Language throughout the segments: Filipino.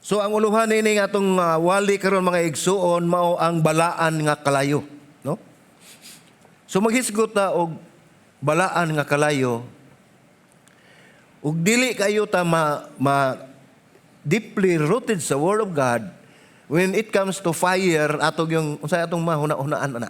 So ang uluhan ini nga atong wali karon mga igsuon mao ang balaan nga kalayo, no? So maghisgot ta og balaan nga kalayo. Ug dili kayo ta deeply rooted sa Word of God when it comes to fire atong yung unsay atong mahuna-hunaan ana.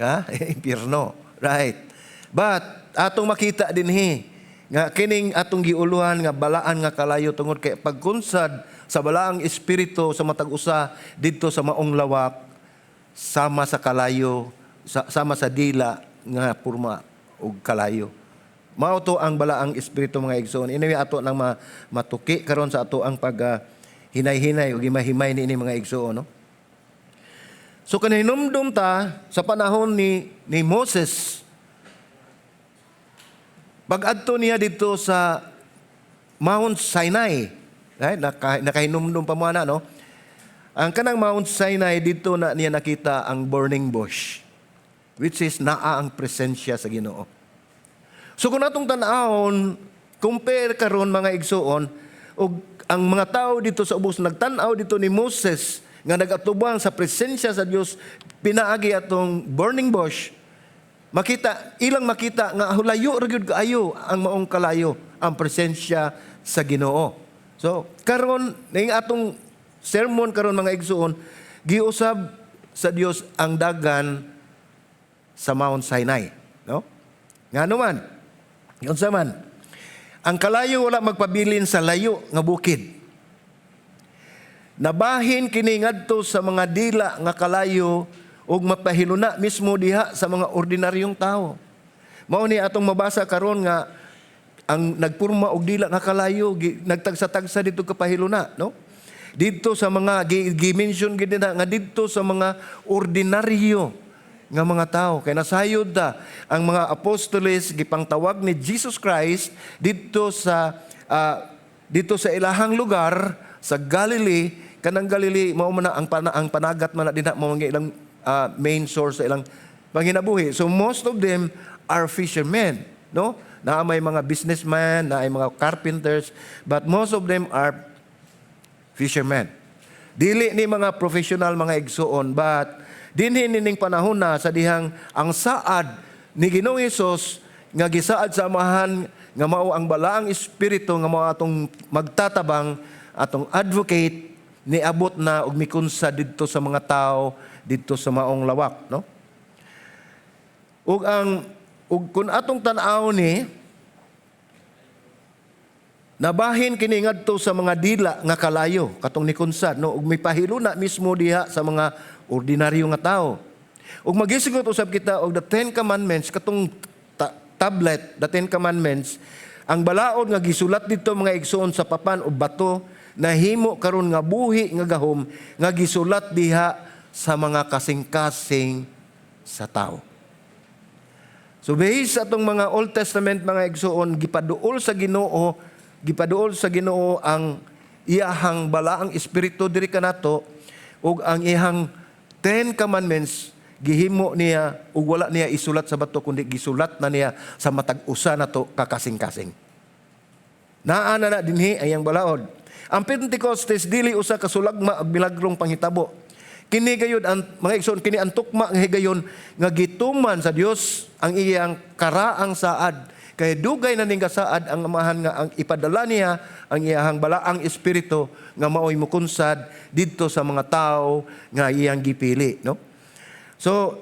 Ha? Impierno, right? But atong makita dinhi nga kining atong giuluhan nga balaan nga kalayo tungod kay pagkunsad sa balaang espiritu sa matag usa didto sa maong lawak sama sa kalayo sama sa dila nga porma og kalayo. Mao to ang balaang espiritu mga igsoon. Ini ato nang matuki karon sa ato ang pag hinay-hinay ug himay ni mga igsoon, no? So kanihinumdum ta sa panahon ni Moses. Pag-adto niya dito sa Mount Sinai, right? Nakahinumdum pa mo na, no? Ang kanang Mount Sinai dito na niya nakita ang burning bush, which is naa ang presensya sa Ginoo. So kung natong tan-awon, compare karon mga igsoon, og ang mga tao dito sa ubos nagtan-aw dito ni Moses nga nagatubang sa presensya sa Dios pinaagi atong burning bush. Ilang makita nga hulayo ra gyud kaayo ang maong kalayo ang presensya sa Ginoo. So karon ning atong sermon karon mga igsoon giusab sa Dios ang dagan sa Mount Sinai, no? Ngano man? Unsa man? Ang kalayo wala magpabilin sa layo nga bukid. Nabahin kini ngadto sa mga dila nga kalayo ug mapahiluna mismo diha sa mga ordinaryong tao. Mao ni atong mabasa karon nga ang nagpurma og dila nga kalayo nagtagsa-tagsa dito kapahiluna, no? Dito sa mga gi-mention gid na nga dito sa mga ordinaryo nga mga tao kay nasayod ta ang mga apostoles gipangtawag ni Jesus Christ dito sa ilahang lugar sa Galilee. Kanang Galilee mao man ang panagat man na dinha mao nga ilang main source sa ilang panginabuhi. So most of them are fishermen, no? Na may mga businessmen, na ay mga carpenters, but most of them are fishermen. Dili ni mga professional mga igsoon, but dinhi nining panahon na sa dihang ang saad ni Ginoong Hesus nga gisaad sa amahan nga mao ang balaang espiritu nga mao atong magtatabang atong advocate ni abot na og mikunsa didto sa mga tao dito sa maong lawak, no? Ug kun atong tan-aw ni nabahin kini ngadto sa mga dila nga kalayo katong nikunsad, no? Ug mipahiluna mismo diha sa mga ordinaryo nga tao. Ug magisigot usab kita og the 10 commandments katong tablet, the 10 commandments, ang balaod nga gisulat dito mga igsoon sa papan o bato nahimo karon nga buhi nga gahom nga gisulat diha sa mga kasing-kasing sa tao. So based sa atong mga Old Testament mga igsoon gipaduol sa Ginoo ang iyahang balaang espiritu diri kanato ug ang iyahang 10 commandments gihimo niya ug wala niya isulat sa bato kundi gisulat na niya sa matag usa nato kakasing-kasing. Naa na dinhi ayang balaod. Ang Pentecostes dili usa ka sulagma ug milagrong panghitabo. Kini gayud ang mga igsoon kini ang tukma nga higayon nga gituman sa Dios ang iyang karaang saad. Kay dugay na ning kasaad ang amahan nga ang ipadala niya ang iyang balaang espiritu nga maoy mukunsad didto sa mga tao nga iyang gipili, no? So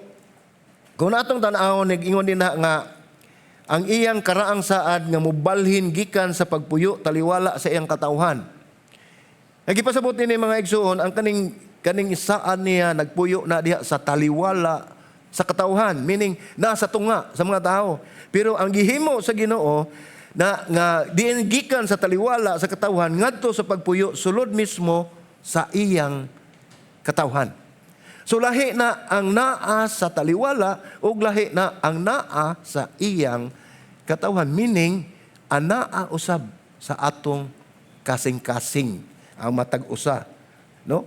kung atong tan-awon nag-ingon din na nga ang iyang karaang saad nga mobalhin gikan sa pagpuyo taliwala sa iyang katawhan. Nagipasabot ni mga igsoon ang kaning isaan niya nagpuyo na diha sa taliwala sa katawhan, meaning nasa tunga sa mga tao. Pero ang gihimo sa Ginoo na nga diin gikan sa taliwala sa katawhan ngadto sa pagpuyo sulod mismo sa iyang katawhan. So lahi na ang naa sa taliwala ug lahi na ang naa sa iyang katawhan, meaning ang naa usab sa atong kasing-kasing ang matag usa, no?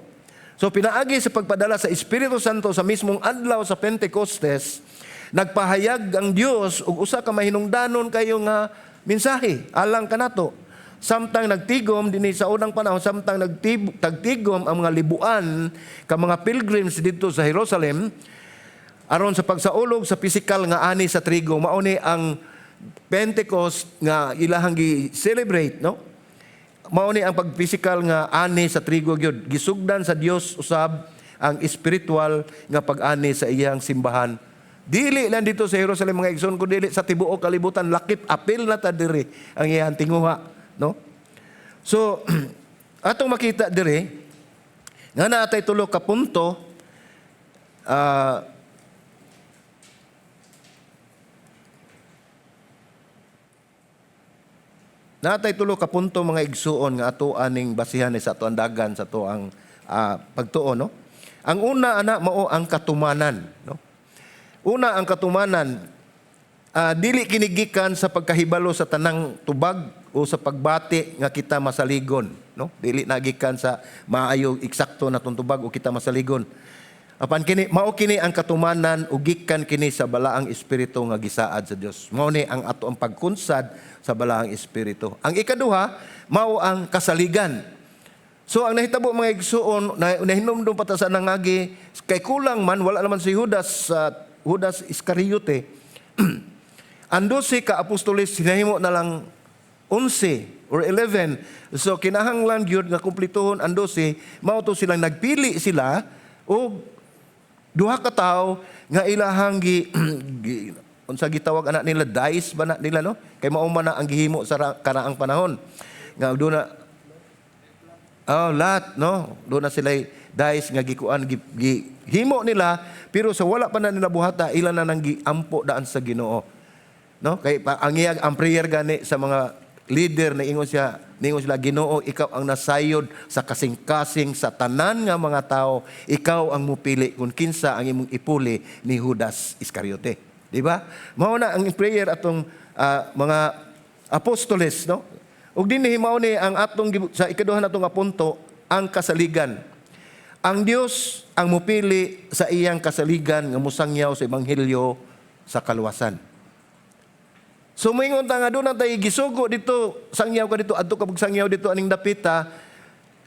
So pinaagi sa pagpadala sa Espiritu Santo sa mismong adlaw sa Pentecostes, nagpahayag ang Dios og usa ka mahinungdanon kayo nga mensahe alang kanato Samtang nagtigom dinhi sa unang panahon, samtang tagtigom ang mga libuan ka mga pilgrims dito sa Jerusalem aron sa pagsaulog sa pisikal nga ani sa trigo. Mao ni ang Pentecost nga ilahang gi-celebrate, no? Mao ni ang pagpisikal nga ani sa trigo gyud. Gisugdan sa Dios usab ang spiritual nga pag-ani sa iyang simbahan. Dili lang dito sa Jerusalem mga igsoon, kun dili sa tibuok kalibutan, lakip apil na ta diri ang iyang tinguha, no? So atong makita diri nga naatay tulo ka punto natay tulo ka punto mga igsuon nga ato aning basihan sa ato andagan sa ato ang pagtuo, no? Ang una ana mao ang katumanan, no? Una ang katumanan, dili kinigikan sa pagkahibalo sa tanang tubag o sa pagbati nga kita masaligon, no? Dili nagikan sa maayo eksakto na tubag o kita masaligon. Apan kini mao kini ang katumanan ug gikan kini sa balaang espiritu nga gisaad sa Dios. Mao ni ang ato ang pagkunsad sa balaang espiritu. Ang ikaduha mao ang kasaligan. So ang nahitabo mga igsuon na hinumdum pata sa nangagi kay kulang man wala naman si Judas Iscariote. Ang 12 ka apostoles hinahimo na lang 11 or 11. So kinahanglan gyud nga kumplituhon ang 12, mao to silang nagpili sila og duha ka tawo nga ilahang unsa gitawag anak nila dice ba na nila, no? Kay mao man na ang gihimo sa kanaang panahon. Nga do na lahat, no? Do na sila dice nga gikuan gihimo nila pero sa wala pa na nila buhata ila na nang giampo daan sa Ginoo. No? Kay ang prayer gani sa mga leader na ingon sila, Ginoo, ikaw ang nasayod sa kasing-kasing sa tanan nga mga tao, ikaw ang mupili kung kinsa ang imong ipuli ni Judas Iscariote. Di ba? Mao na ang prayer atong mga apostoles, no? Ug dinhi mao ni ang atong sa ikaduha natong punto, ang kasaligan. Ang Dios ang mupili sa iyang kasaligan nga musangyaw sa ebanghelyo sa kaluwasan. So moingon ta nga doon tay gisugo dito, sangyaw ka dito, adto ka pagsangyaw dito aning dapita,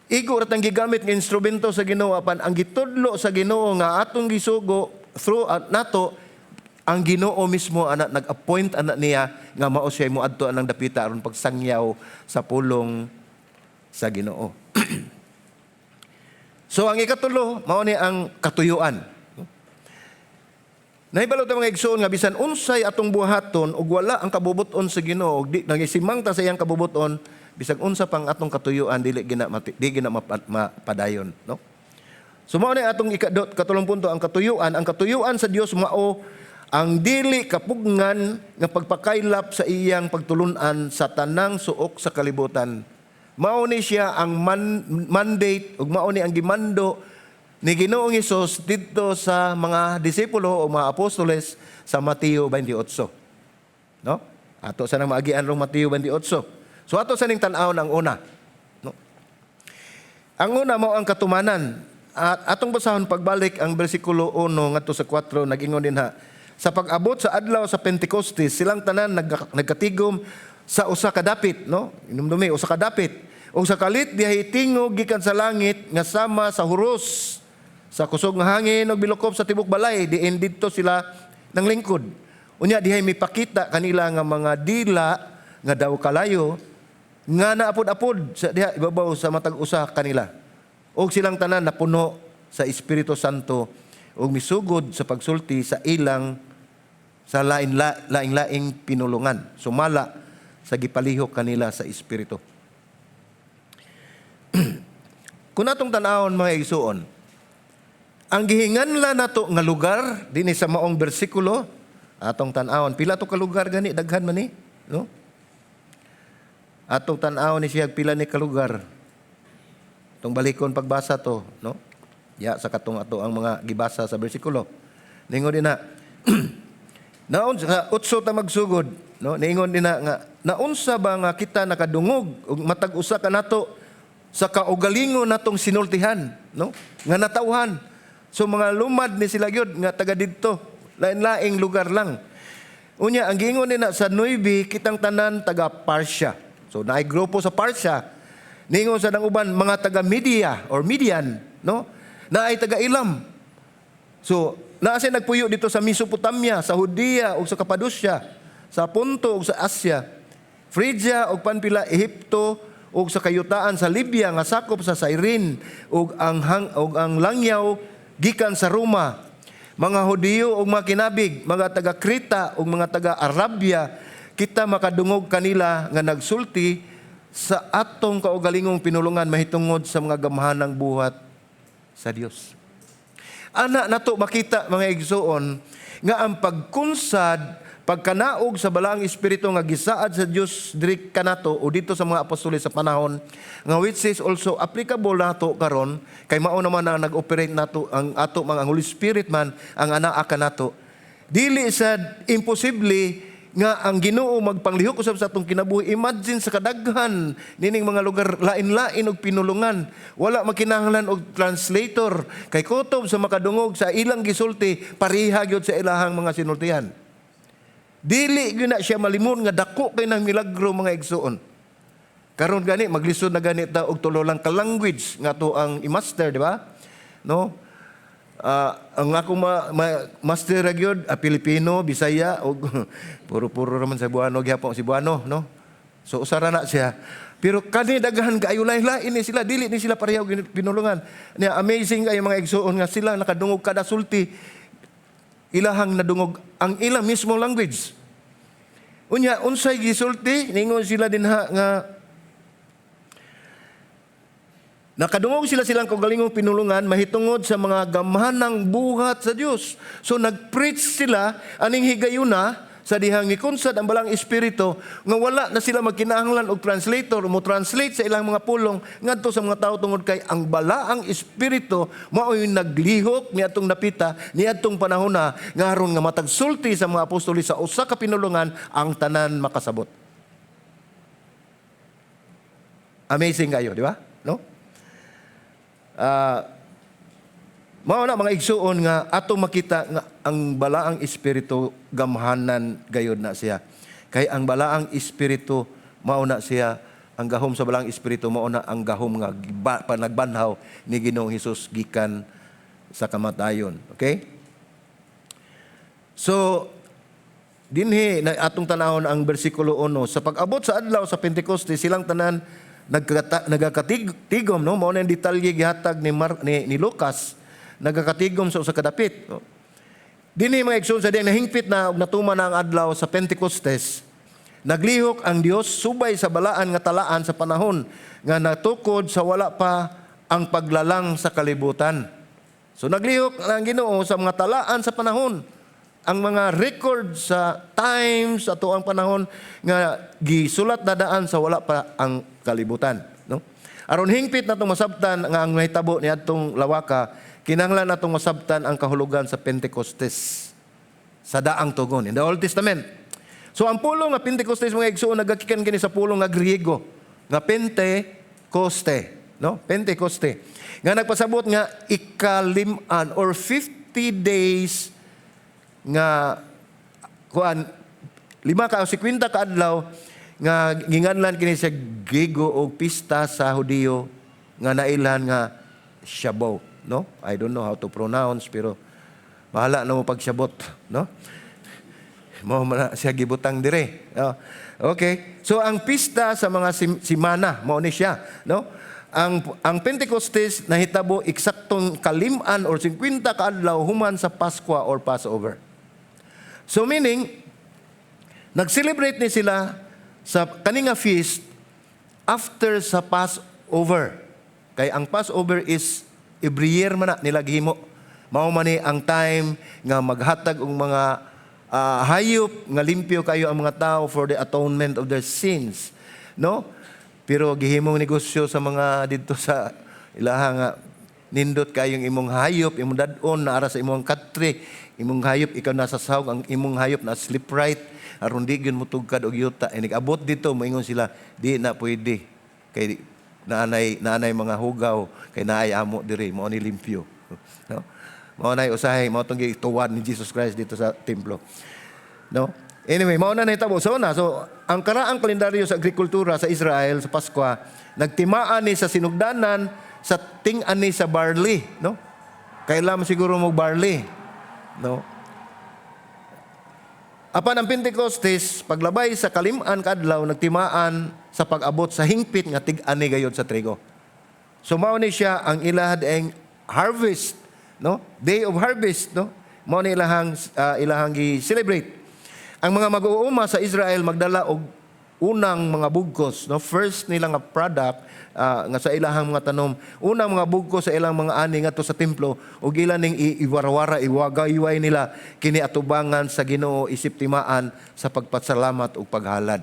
igo ratang gigamit nga instrumento sa Ginoo apan ang gitudlo sa Ginoo nga atong gisugo through nato ang Ginoo mismo ana nag-appoint ana niya nga mao siya moadto anang dapita aron pagsangyaw sa pulong sa Ginoo. So ang ikatulo mao ni ang katuyuan. Nahibalo ta mga igsoon nga bisan unsay atong buhaton ug wala ang kabubuton sa Ginoo, di nagisimang ta sa iyang kabubuton, bisag unsa pang atong katuyuan di gina mapadayon, no? So mao ni atong katulong punto ang katuyuan sa Dios mao ang dili kapugngan nga pagpakaylap sa iyang pagtulun-an sa tanang suok sa kalibutan. Mao ni siya ang mandate ug mao ni ang gimando ni Ginoong Hesus dito sa mga disipulo o mga apostoles sa Mateo 28. No? Ato sa nang maagian rong Mateo 28. So ato sa ning tan-aw ang una. No? Ang una mao ang katumanan. At atong basahon pagbalik ang bersikulo 1 ngadto sa 4 nag-ingon dinha, sa pag-abot sa adlaw sa Pentecostes silang tanan nagkatigom sa usa ka dapit, no? Inumdumi usa ka dapit. O sa kalit dihay tingog gikan sa langit nga sama sa huros sa kusog nga hangin o bilukop sa tibok balay, diin dito sila ng lingkod. Unya dihay mipakita kanila nga mga dila nga daw kalayo nga naapod-apod sa diha ibabaw sa matag usa kanila. Og silang tanan napuno sa Espiritu Santo og misugod sa pagsulti sa ilang sa laing-laing pinulungan. Sumala sa gipalihok kanila sa Espiritu. Kung atong tan-awon mga igsuon, ang gihinganla nato nga lugar dinhi sa maong bersikulo atong tan-awon, pila to ka lugar gani daghan man ni, no? Atong tan-awon ni siya pila ni ka lugar. Tong balikon pagbasa to, no? Ya sa katong ato ang mga gibasa sa bersikulo. Ningon din na naon sa utso ta magsugod, no? Ningon din na nga naunsa ba nga kita nakadungog ug matag usa ka nato sa kaugalingon natong sinultihan, no? Nga natawhan. So mga lumad ni sila gyud nga taga didto, lain-laing lugar lang. Unya ang giingon nila sa 9 kitang tanan taga Parsya. So naay grupo sa Parsya, ningon sa uban mga taga Media or Midian, no? Naay taga Elam. So naasay nagpuyo dito sa Mesopotamia, sa Judea ug sa Cappadocia, sa Ponto ug sa Asya, Phrygia ug Panpila, Ehipto ug sa kayutaan sa Libya nga sakop sa Cyrene ug ang langyaw gikan sa Roma, mga Hudiyo ug mga kinabig, mga taga Kreta ug mga taga Arabia, kita makadungog kanila nga nagsulti sa atong kaugalingong pinulungan mahitungod sa mga gamhanang buhat sa Dios. Ana nato makita mga igsoon nga ang pagkunsad, pagkanaog sa balaang espiritu nga gisaad sa Dios diri kanato o dito sa mga apostol sa panahon nga which is also applicable nato karon kay mao naman ang nag-operate nato ang ato mga Holy Spirit man ang anaa kanato. Dili sad imposible nga ang Ginoo magpanglihok usab sa atong kinabuhi. Imagine sa kadaghan nining mga lugar lain-lain og pinulungan, wala makinahanglan og translator kay kutob sa makadungog sa ilang gisulti pareha gyud sa ilahang mga sinultihan. Dili gyud na siya malimon nga dako kay nang milagro mga igsoon. Karon gani maglisod na gani ta og tulo lang ka language nga to ang i-master, di ba? No? Ang ako master ra gyud Pilipino, Bisaya og puro-puro raman sa Buano gyapon si Buano, no? So usara na siya. Pero kani daghan kaayo lain-lain ni sila, dili ni sila pareho pinulungan. Niya amazing kay mga igsoon nga sila nakadungog kada sulti ilahang nadungog ang ilang mismo language. Unya unsay gisulti ningon sila dinha nga nakadungog silang kaugalingong pinulungan mahitungod sa mga gamhanang buhat sa Dios. So nagpreach sila aning higayuna sa dihang gikunsad ang balang espiritu nga wala na sila magkinahanglan og translator mo translate sa ilang mga pulong ngadto sa mga tawo tungod kay ang balaang espiritu mao yung naglihok niadtong napita niadtong panahon na nga aron nga matagsulti sa mga apostol sa usa ka pinulungan ang tanan makasabot. Amazing kayo, di ba? No? Mao na mga igsuon nga ato makita nga ang balaang espiritu gamhanan gayod na siya. Kay ang balaang espiritu mao na siya ang gahom sa balaang espiritu mao na ang gahom nga panagbanhaw ni Ginoong Hesus gikan sa kamatayon. Okay? So dinhi na atong tanahon ang bersikulo 1 sa pag-abot sa adlaw sa Pentecoste silang tanan nagakatigom, no? Mao na ang detalye gihatag ni Lucas, nagakatigom sa usa ka dapit, no? Dinhi mga igsoon sa diyang nahingpit na natuman na ang adlaw sa Pentecostes, naglihok ang Dios subay sa balaan nga talaan sa panahon nga natukod sa wala pa ang paglalang sa kalibutan. So naglihok ang Ginoo sa mga talaan sa panahon, ang mga record sa times ato ang panahon nga gisulat na daan sa wala pa ang kalibutan, no? Aron hingpit natong masabtan nga ang mahitabo ni adtong lawaka, kinahanglan natong masabtan ang kahulugan sa Pentecostes sa daang tugon in the Old Testament. So ang pulong nga Pentecostes mga igsoon nagagikan kini sa pulong nga Griego nga Pentecoste, no? Pentecoste nga nagpasabot nga ikaliman or 50 days nga kuan 50 ka adlaw nga ginganlan kini sa Griego og pista sa Hudiyo nga nailhan nga Shabbos, no? I don't know how to pronounce pero bahala na mo pag Shabbos, no? Mao man siya gibutang dire. Okay. So ang pista sa mga simana mao ni siya, no? Ang Pentecostes nahitabo eksaktong kaliman or 50 ka adlaw human sa Paskwa or Passover. So meaning, nag-celebrate ni sila sa kaninga feast after sa Passover. Kay ang Passover is every year man na nila gihimo. Mao man ni ang time nga maghatag og mga hayop nga limpyo kayo ang mga tao for the atonement of their sins, no? Pero gihimong negosyo sa mga dito sa ilaha nga nindot kayong imong hayop, imong dad-on na ara sa imong katre, imong hayop ikaw nasa sahog, ang imong hayop na sleep right, aron di gyud mutugkad og yuta. Abot dito moingon sila, di na pwede kay naanay mga hugaw kay naay amo diri mao ni limpyo, no? Mao nay usahay mao tong gituwad ni Jesus Christ dito sa templo, no? Anyway, mauna na itabo. So, ang karaang kalendaryo sa agrikultura sa Israel, sa Pasko, nagtimaan ni sa sinugdanan, sa ting-an ni sa barley, no? Kailan siguro mo barley, no? Apan ang Pentecostes, paglabay sa kalim-an kadlaw, nagtimaan sa pag-abot sa hingpit nga tig-an ni gayod sa trigo. So, mao ni siya ang ilahad harvest, no? Day of harvest, no? Mao ni ilahang gi-celebrate. Ang mga mag-uuma sa Israel magdala og unang mga bugkos, no? First nilang nga product nga sa ilahang mga tanom. Unang mga bugkos sa ilang mga ani ngadto sa templo ug ila ning iwarawara iwagay nila kini atubangan sa Ginoo isip timaan sa pagpasalamat ug paghalad.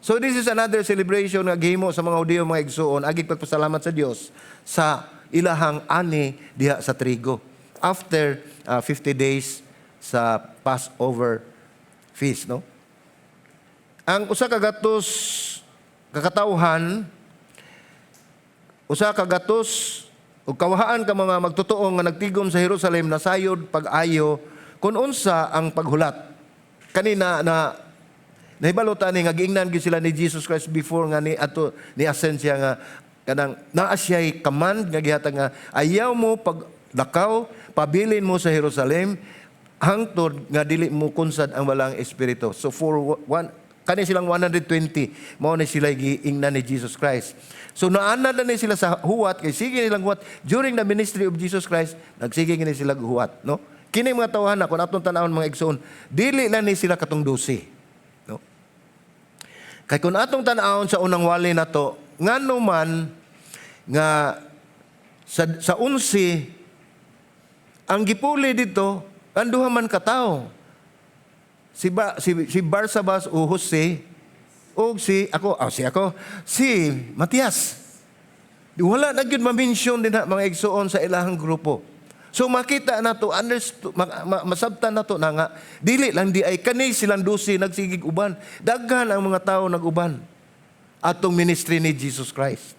So this is another celebration nga gihimo sa mga Hudiyo mga igsoon agig pagpasalamat sa Dios sa ilahang ani diha sa trigo. After 50 days sa Passover feast, no? Ang usa ka gatos kakatawhan, usa ka gatos ug kawahaan ka mga magtotoo nga nagtigom sa Jerusalem nasayod pag-ayo kun unsa ang paghulat. Kanina na nahibalutan ni nga giingnan gyud sila ni Jesus Christ before nga ni ascend siya nga kanang naa siya'y command nga gihatag nga ayaw mo paglakaw pabilin mo sa Jerusalem hangtod nga dili mo kunsad ang walang espiritu. So kani silang 120 mao ni sila giingnan ni Jesus Christ. So naanad na ni sila sa huwat kay sige nilang huwat during the ministry of Jesus Christ nagsige ni sila huwat, no? Kini mga tawhan kun atong tan-awon mga igsoon dili lang ni sila katong 12, no? Kay kun atong tan-awon sa unang wali nato ngano man nga sa 11 ang gipuli dito ang duha man katawo. Si Barsabas o Jose o si Matias. Wala na gyud ma-mention din mga igsoon sa ilahang grupo. So makita nato masabtan nato na nga dili lang di ay kani silang 12 nagsigig uban. Daghan ang mga tawo naguban atong ministry ni Jesus Christ.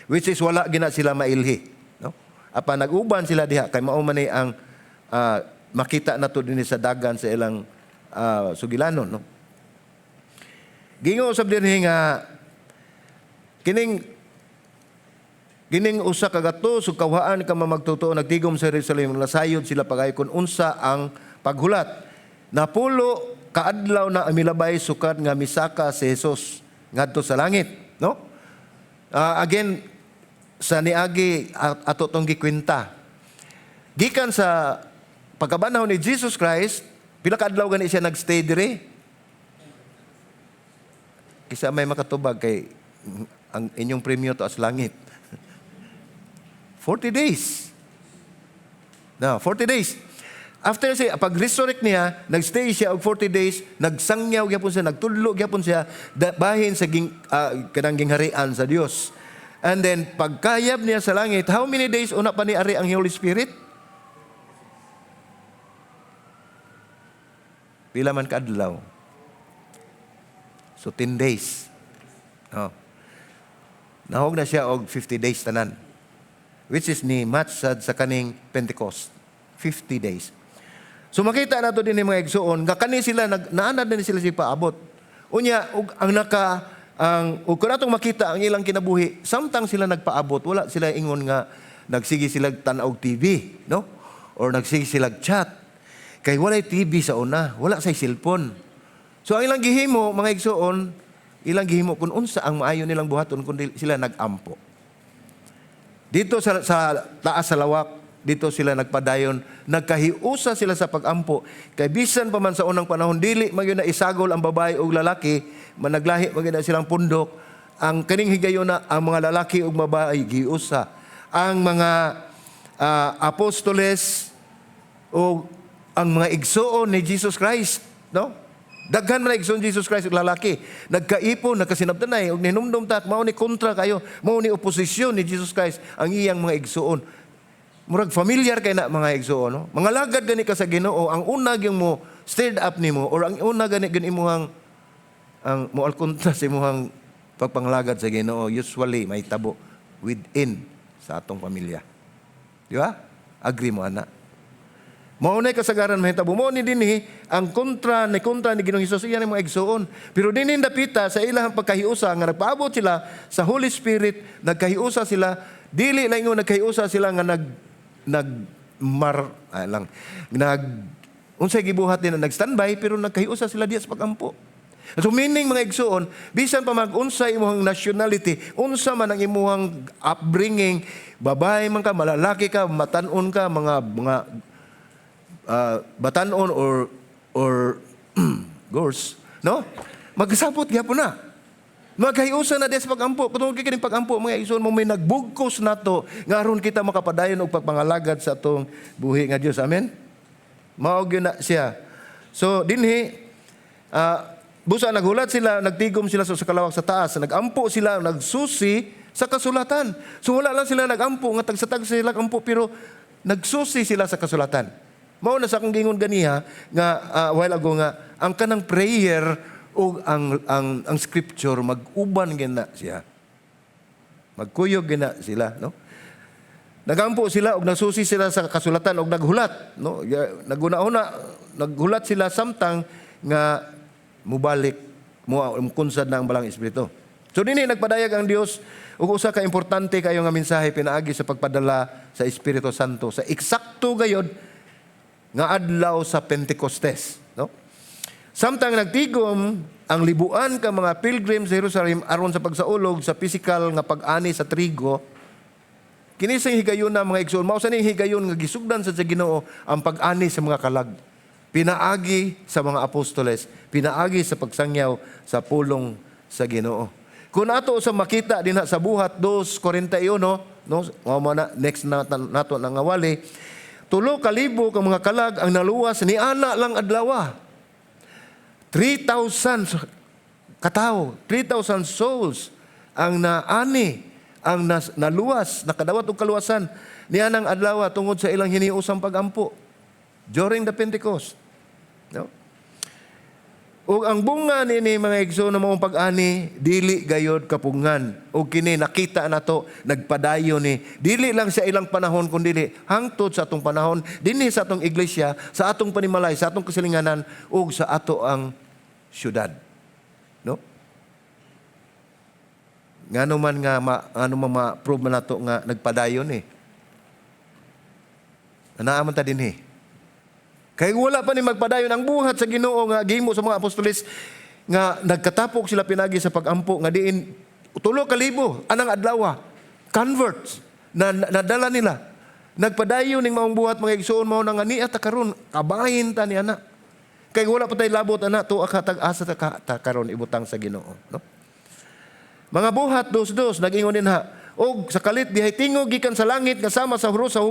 Which is wala gina sila mailhi, no? Apa naguban sila diha kay mao man ni ang makita nato dinhi sa dagan sa ilang sugilanon, no? Gingo usab dinhi nga kining usa ka gatos ug kawhaan ka mamagtotoo nagtigom sa Jerusalem nasayod sila pagay kun unsa ang paghulat. Napulo kaadlaw na amilabay sukat nga misaka si Jesus ngadto sa langit, no? Again sa niagi ato tong gikwenta. Gikan sa pagkabanhaw ni Jesus Christ, pila ka adlaw gani siya nagstay dire? Kisa may makatubag kay ang inyong premyo to as langit. 40 days. No, 40 days. After siya, pag-resurrect niya, nagstay siya og 40 days, nagsangyaw gyapon siya, nagtudlo gyapon siya, bahin sa kanang gingharian sa Dios. And then, pagkayab niya sa langit, how many days una pa ni ari ang Holy Spirit? Pila man kaadlaw. So 10 days. Oh. Nahog na siya og 50 days tanan. Which is ni match sa kaning Pentecost. 50 days. So makita nato din ni mga igsoon nga kani sila naanad na sila paabot. Unya ug kun atong makita ang ilang kinabuhi, samtang sila nagpaabot, wala sila ingon nga nagsige sila tan-aw TV, no? Or nagsige sila chat. Kay walay TV sa una, wala say cellphone. So ang ilang gihimo, mga igsoon, ilang gihimo kung unsa ang maayo nilang buhaton kundi sila nagampo. Dito sa taas sa lawak, dito sila nagpadayon, nagkahiusa sila sa pagampo. Kay bisan pa man sa unang panahon, dili magyud na isagol ang babae o lalaki, managlahi magyud na silang pundok. Ang kaning higayon na ang mga lalaki o babae giusa. Ang mga apostoles o ang mga igsoon ni Jesus Christ, no? Daghan man igsoon Jesus Christ ug lalaki, nagkaipon, nagkasinabtanay ug ninumdum ta mao ni kontra kayo, mao ni oposisyon ni Jesus Christ ang iyang mga igsoon. Murag familiar kay na mga igsoon, no? Mga lagad gani ka sa Ginoo, ang una gyud mo stirred up nimo or ang una gani imuhang ang moal kontra sa imuhang pagpanglagad sa Ginoo, usually may tabo within sa atong pamilya. Di ba? Agree mo ana? Maunay kasagaran mahitabo mo ni dinhi ang kontra ni Ginoong Hesus iyan ang mga igsuon. Pero dinhi dapita sa ilahang pagkahiusa nga nagpaabot sila sa Holy Spirit, nagkahiusa sila, dili lang ingon nagkahiusa sila nga unsay gibuhat nila nag-standby pero nagkahiusa sila diya sa pagampo. So meaning mga igsuon, bisan pa mag-unsa imong nationality, unsa man ang imong upbringing, babae man ka, malalaki ka, matan-on ka, mga batanon or girls, no? Magsabot gyapon na. Maghahiusa na des pagampo. Kung kining pagampo mga igsoon mo may nagbugkos nato nga aron kita makapadayon og pagpangalagad sa atong buhi nga Dios. Amen. Mao gyud na siya. So dinhi busa naghulat sila, nagtigom sila sa kalawak sa taas, nagampo sila, nagsusi sa kasulatan. So wala lang sila nagampo nga tag sila kampo pero nagsusi sila sa kasulatan. Mao na sa akong gingon ganiha nga while ago nga ang kanang prayer o ang scripture mag-uban gina siya. Magkuyog gina sila, no? Nagampo sila og nasusi sila sa kasulatan og naghulat, no? Naghulat sila samtang nga mubalik mo kunsad na ang balang espiritu. So dinhi nagpadayag ang Dios ug usa ka importante kayo nga mensahe pinaagi sa pagpadala sa Espiritu Santo sa eksakto gayod nga adlaw sa Pentecostes, no? Samtang nagtigom ang libuan ka mga pilgrim sa Jerusalem aron sa pagsaulog sa physical nga pag-ani sa trigo, kini sing higayon na mga igsoon, mao sa ning higayon nga gisugdan sa Ginoo ang pag-ani sa mga kalag. Pinaagi sa mga apostoles, pinaagi sa pagsangyaw sa pulong sa Ginoo. Kung ato sa makita dinha sa Buhat 2:41, no, mao na next nato nga Wali, 3,000 ka mga kalag ang naluwas ni ana lang adlaw. 3,000 katao, 3,000 souls ang naani, ang naluwas, nakadawat og kaluwasan ni anang adlaw tungod sa ilang hiniusang pagampo during the Pentecost. No? Ug ang bunga nini mga igsoon na mong pag-ani dili gayod kapungan. Ug kini nakita nato nagpadayon ni dili lang sa ilang panahon kundi hangtod sa atong panahon dinhi sa atong iglesia, sa atong panimalay, sa atong kasilinganan ug sa ato ang syudad. No? Ngano man nga ma-prove man nato nga nagpadayon ni. Anaa man ta dinhi. Kaya wala pa ni magpadayon ang buhat sa Ginoo nga gihimo sa mga apostoles nga nagkatapok sila pinagi sa pagampo nga diin 3,000 anang adlaw converts na nadala nila. Nagpadayon ning maong buhat mga igsoon mao nga niya ta karon kabahin ta ni ana. Kay wala pa tay labot ana tuwa ka tag-asa ta karon ibutang sa Ginoo, no? Mga buhat dos nag-ingon dinha og sa kalit dihay tingog gikan sa langit nga sama sa huro sa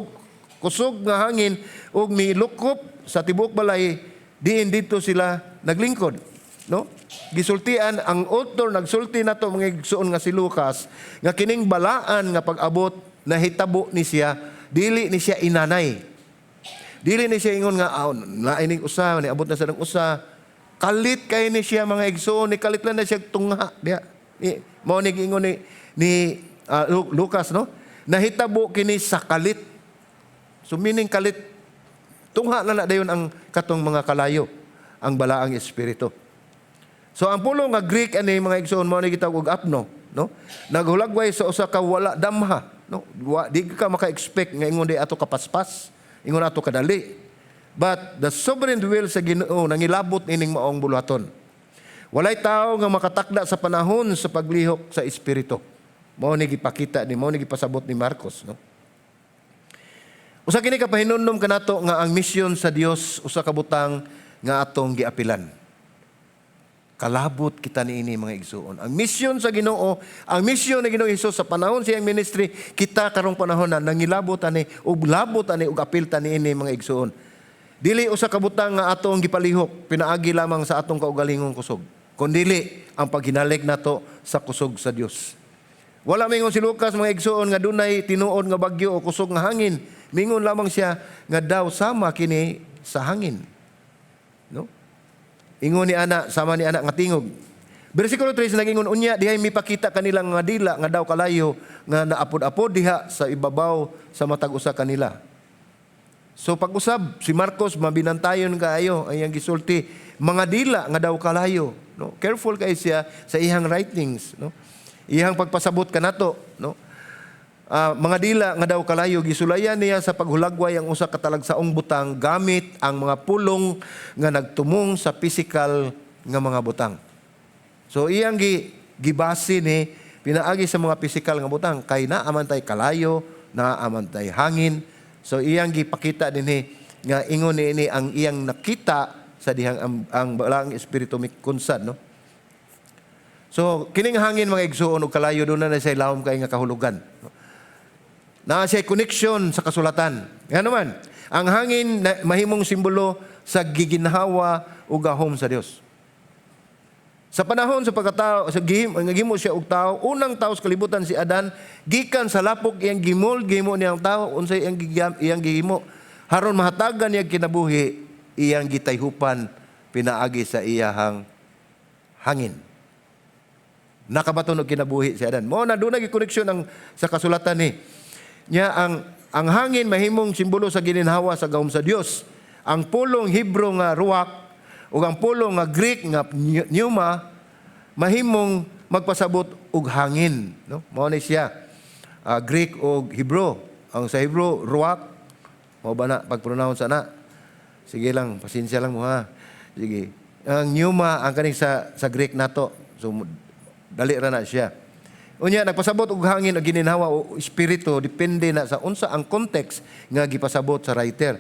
kusog nga hangin ug milukop sa tibuok balay diin dito sila naglingkod, no? Gisultian ang author nagsulti nato mga igsoon nga si Lucas nga kining balaan nga pag-abot nahitabo ni siya dili ni siya inanay. Dili ni siya ingon nga naining usa ni abot na sa nang usa. Kalit kay ni siya mga igsoon, ni kalit lang na siya tungha diha. Mao ni ingon ni Lucas, no? Nahitabo kini sa kalit. So meaning kalit, tungha na dayon ang katong mga kalayo, ang balaang espiritu. So ang pulong nga Greek ani mga igsoon mao ni gitawag og apno, no? Naghulagway sa usa ka wala damha, no? Di ka maka-expect nga ingon di ato kapaspas, ingon ato kadali. But the sovereign will sa Ginoo nangilabot ining maong buluhaton. Walay tao nga makatakda sa panahon sa paglihok sa espiritu. Mao ni gipakita ni mao ni gipasabot ni Marcos, no? Usa kini ka pahinumdom kanato nga ang misyon sa Dios usa ka butang nga atong giapilan. Kalabot kita niini mga igsoon. Ang misyon sa Ginoo, ang misyon ni Ginoong Hesus sa panahon siyang ministry, kita karong panahon na nangilabot ani ug labot ani ug apil ta niini mga igsoon. Dili usa ka butang nga atong gipalihok pinaagi lamang sa atong kaugalingong kusog, kundi ang paghinalig nato sa kusog sa Dios. Wala mingon si Lucas mga igsoon nga dunay tinuod nga bagyo o kusog nga hangin. Mingon lamang siya nga daw sama kini sa hangin. No? Ingon ni ana, sama ni ana nga tingog. Bersikulo 3 nagingon unya dihay mipakita kanilang nga dila nga daw kalayo nga naapod-apod diha sa ibabaw sa matag usa kanila. So pag-usab si Marcos mabinantayon kaayo ang iyang gisulti, mga dila nga daw kalayo, no? Careful kay siya sa iyang writings, no? Iyang pagpasabot kanato, no? Mga dila nga daw kalayo, gisulayan niya sa paghulagway ang usa ka talagsaong butang gamit ang mga pulong nga nagtumong sa physical nga mga butang. So iyang gibase ni pinaagi sa mga physical nga butang kay naamantay kalayo, naamantay hangin. So iyang gipakita dinhi nga ingon ni ang iyang nakita sa dihang ang balaang espiritu mikunsad, no? So kining hangin mga igsuon ug kalayo doon na say lawom kay nga kahulugan, no? Na siya connection sa kasulatan. Nga naman, ang hangin na mahimong simbolo sa giginhawa o gahom sa Dios. Sa panahon sa pagkatao, sa gihimo siya og tao, unang tao sa kalibutan si Adan, gikan sa lapok iyang gihimo niyang tao, unsay iyang gihimo. Haron mahatagan niya kinabuhi, iyang gitayhupan pinaagi sa iyahang hangin. Nakabaton og kinabuhi si Adan. Mo na doon nagikoneksyon ang sa kasulatan ni. Nya ang hangin mahimong simbolo sa gininhawa sa gahom sa Dios. Ang pulong Hebrew nga ruach ug ang pulong nga Greek nga pneuma mahimong magpasabot og hangin, no? Mao ni siya Greek ug Hebrew. Ang sa Hebrew ruach, mao ba na pag-pronounce ana? Sige lang, pasensya lang mo ha. Sige. Ang pneuma ang kaning sa Greek nato. So dali ra na siya. Unya nagpasabot og hangin o gininhawa o espiritu depende na sa unsa ang context nga gipasabot sa writer.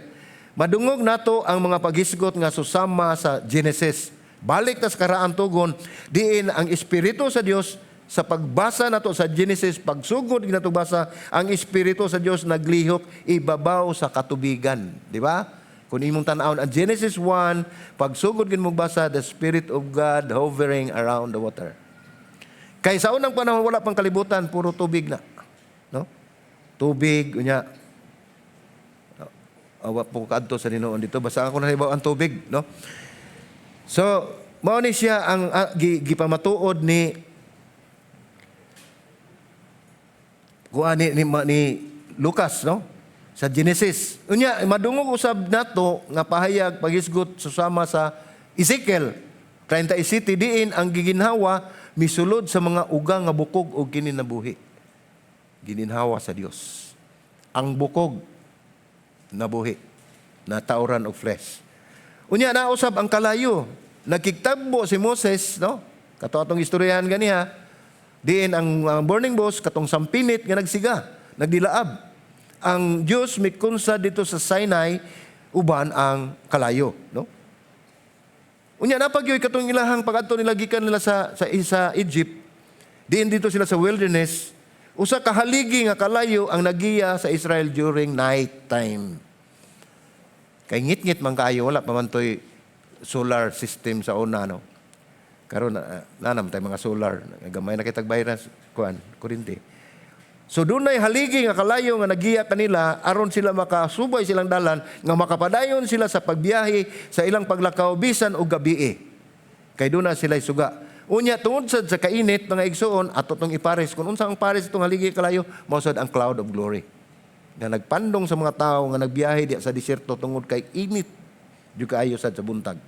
Madungog nato ang mga paghisgot nga susama sa Genesis. Balik ta sa karaan tugon diin ang espiritu sa Dios sa pagbasa nato sa Genesis pagsugod ginato basa ang espiritu sa Dios naglihok ibabaw sa katubigan, di ba? Kung imong tan-awon ang Genesis 1 pagsugod gid mo basa the spirit of God hovering around the water. Kay sa unang panahon wala pang kalibutan, puro tubig na, no? Tubig unya. Awa po kadto sa Dinuon dito, basta ako na hibaw ang tubig, no? So, mao ni siya ang gipamatuod ni ni Lucas, no? Sa Genesis. Unya madungog usab nato nga pahayag paghisgot susama sa Ezekiel 37 diin ang giginhawa misulod sa mga ugang nga bukog o kini nabuhi. Gininhawa sa Dios. Ang bukog nabuhi, na tauran og flesh. Unya nausab ang kalayo. Nagkigtagbo si Moses, no? Kato atong istoryahan ganiha. Diin ang burning bush katong sampinit nga nagsiga, nagdilaab. Ang Diyos mikunsa dito sa Sinai uban ang kalayo, no? Unya napagyoy katong ilahang pagadto nila gikan nila sa Egypt. Diin dito sila sa wilderness. Usa ka haligi nga kalayo ang nagiya sa Israel during night time. Kay ngit-ngit man kaayo wala pa man toy solar system sa una, no. Karon nanam tay mga solar, gamay na kitag bayran kuan, kuryente. So dunay haligi nga kalayo nga nagiya kanila aron sila makasubay silang dalan nga makapadayon sila sa pagbiyahe sa ilang paglakaw bisan og gabii. Kay duna sila suga. Unya tungod sa kainit mga igsoon ato tong ipares kun unsa ang pares itong haligi kalayo mao sad ang cloud of glory. Nga nagpandong sa mga tawo nga nagbiyahe diya sa disyerto tungod kay init jud kaayo sad sa buntag.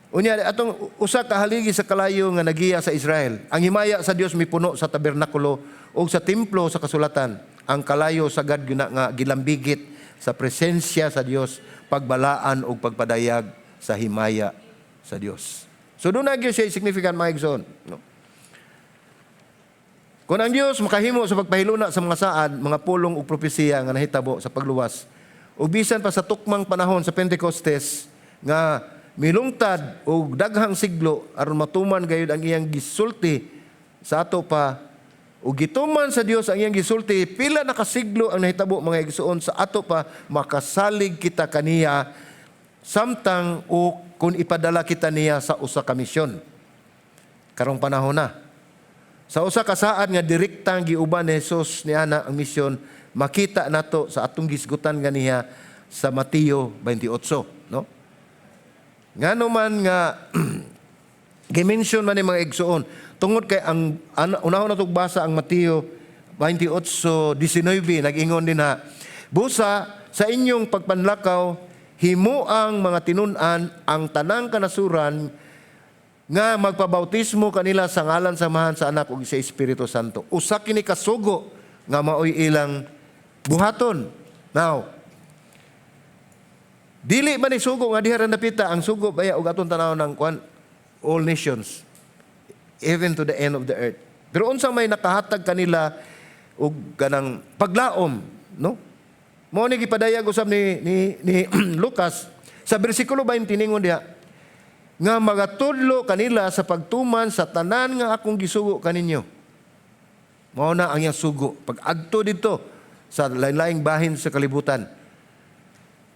Unya atong usa ka haligi sa kalayo nga nagiya sa Israel. Ang himaya sa Dios mipuno sa tabernakulo o sa templo sa kasulatan. Ang kalayo sagad nga gilambigit sa presensya sa Dios, pagbalaan o pagpadayag sa himaya sa Dios. So doon na siya significant mga igsoon, no? Kung ang Dios makahimo sa pagpahiluna sa mga saad, mga pulong o propesiya nga nahitabo sa pagluwas, o bisan pa sa tukmang panahon sa Pentecostes nga milungtad o daghang siglo aron matuman gayud ang iyang gisulti sa ato pa o gituman sa Dios ang iyang gisulti pila na kasiglo ang nahitabo mga igsoon sa ato pa makasalig kita kaniya samtang o kung ipadala kita niya sa usa ka misyon karong panahon na sa usa ka saad nga direktang giuban ni Jesus niana ang misyon makita nato sa atong gisgutan ganiya sa Mateo 28, no? Ngano man nga gimension man ni mga igsoon tungod kay ang unahon natong basa ang Mateo 28:19 nag-ingon din ha, busa sa inyong pagpanlakaw himuang mga tinun-an ang tanang kanasuran nga magpabautismo kanila sa ngalan samahan sa anak ug sa Espiritu Santo. Usa kini kasugo nga maoy ilang buhaton. Now, dili man ni sugo nga diha ra napita ang sugo baya og aton tanaw ng all nations even to the end of the earth. Pero unsang may nakahatag kanila og ganang paglaom, no? Mao ni gipadayag usab ni Lucas sa bersikulo 20 ningon diha nga magatudlo kanila sa pagtuman sa tanan nga akong gisugo kaninyo. Mao na ang iyang sugo pag adto dito sa lain-laing bahin sa kalibutan.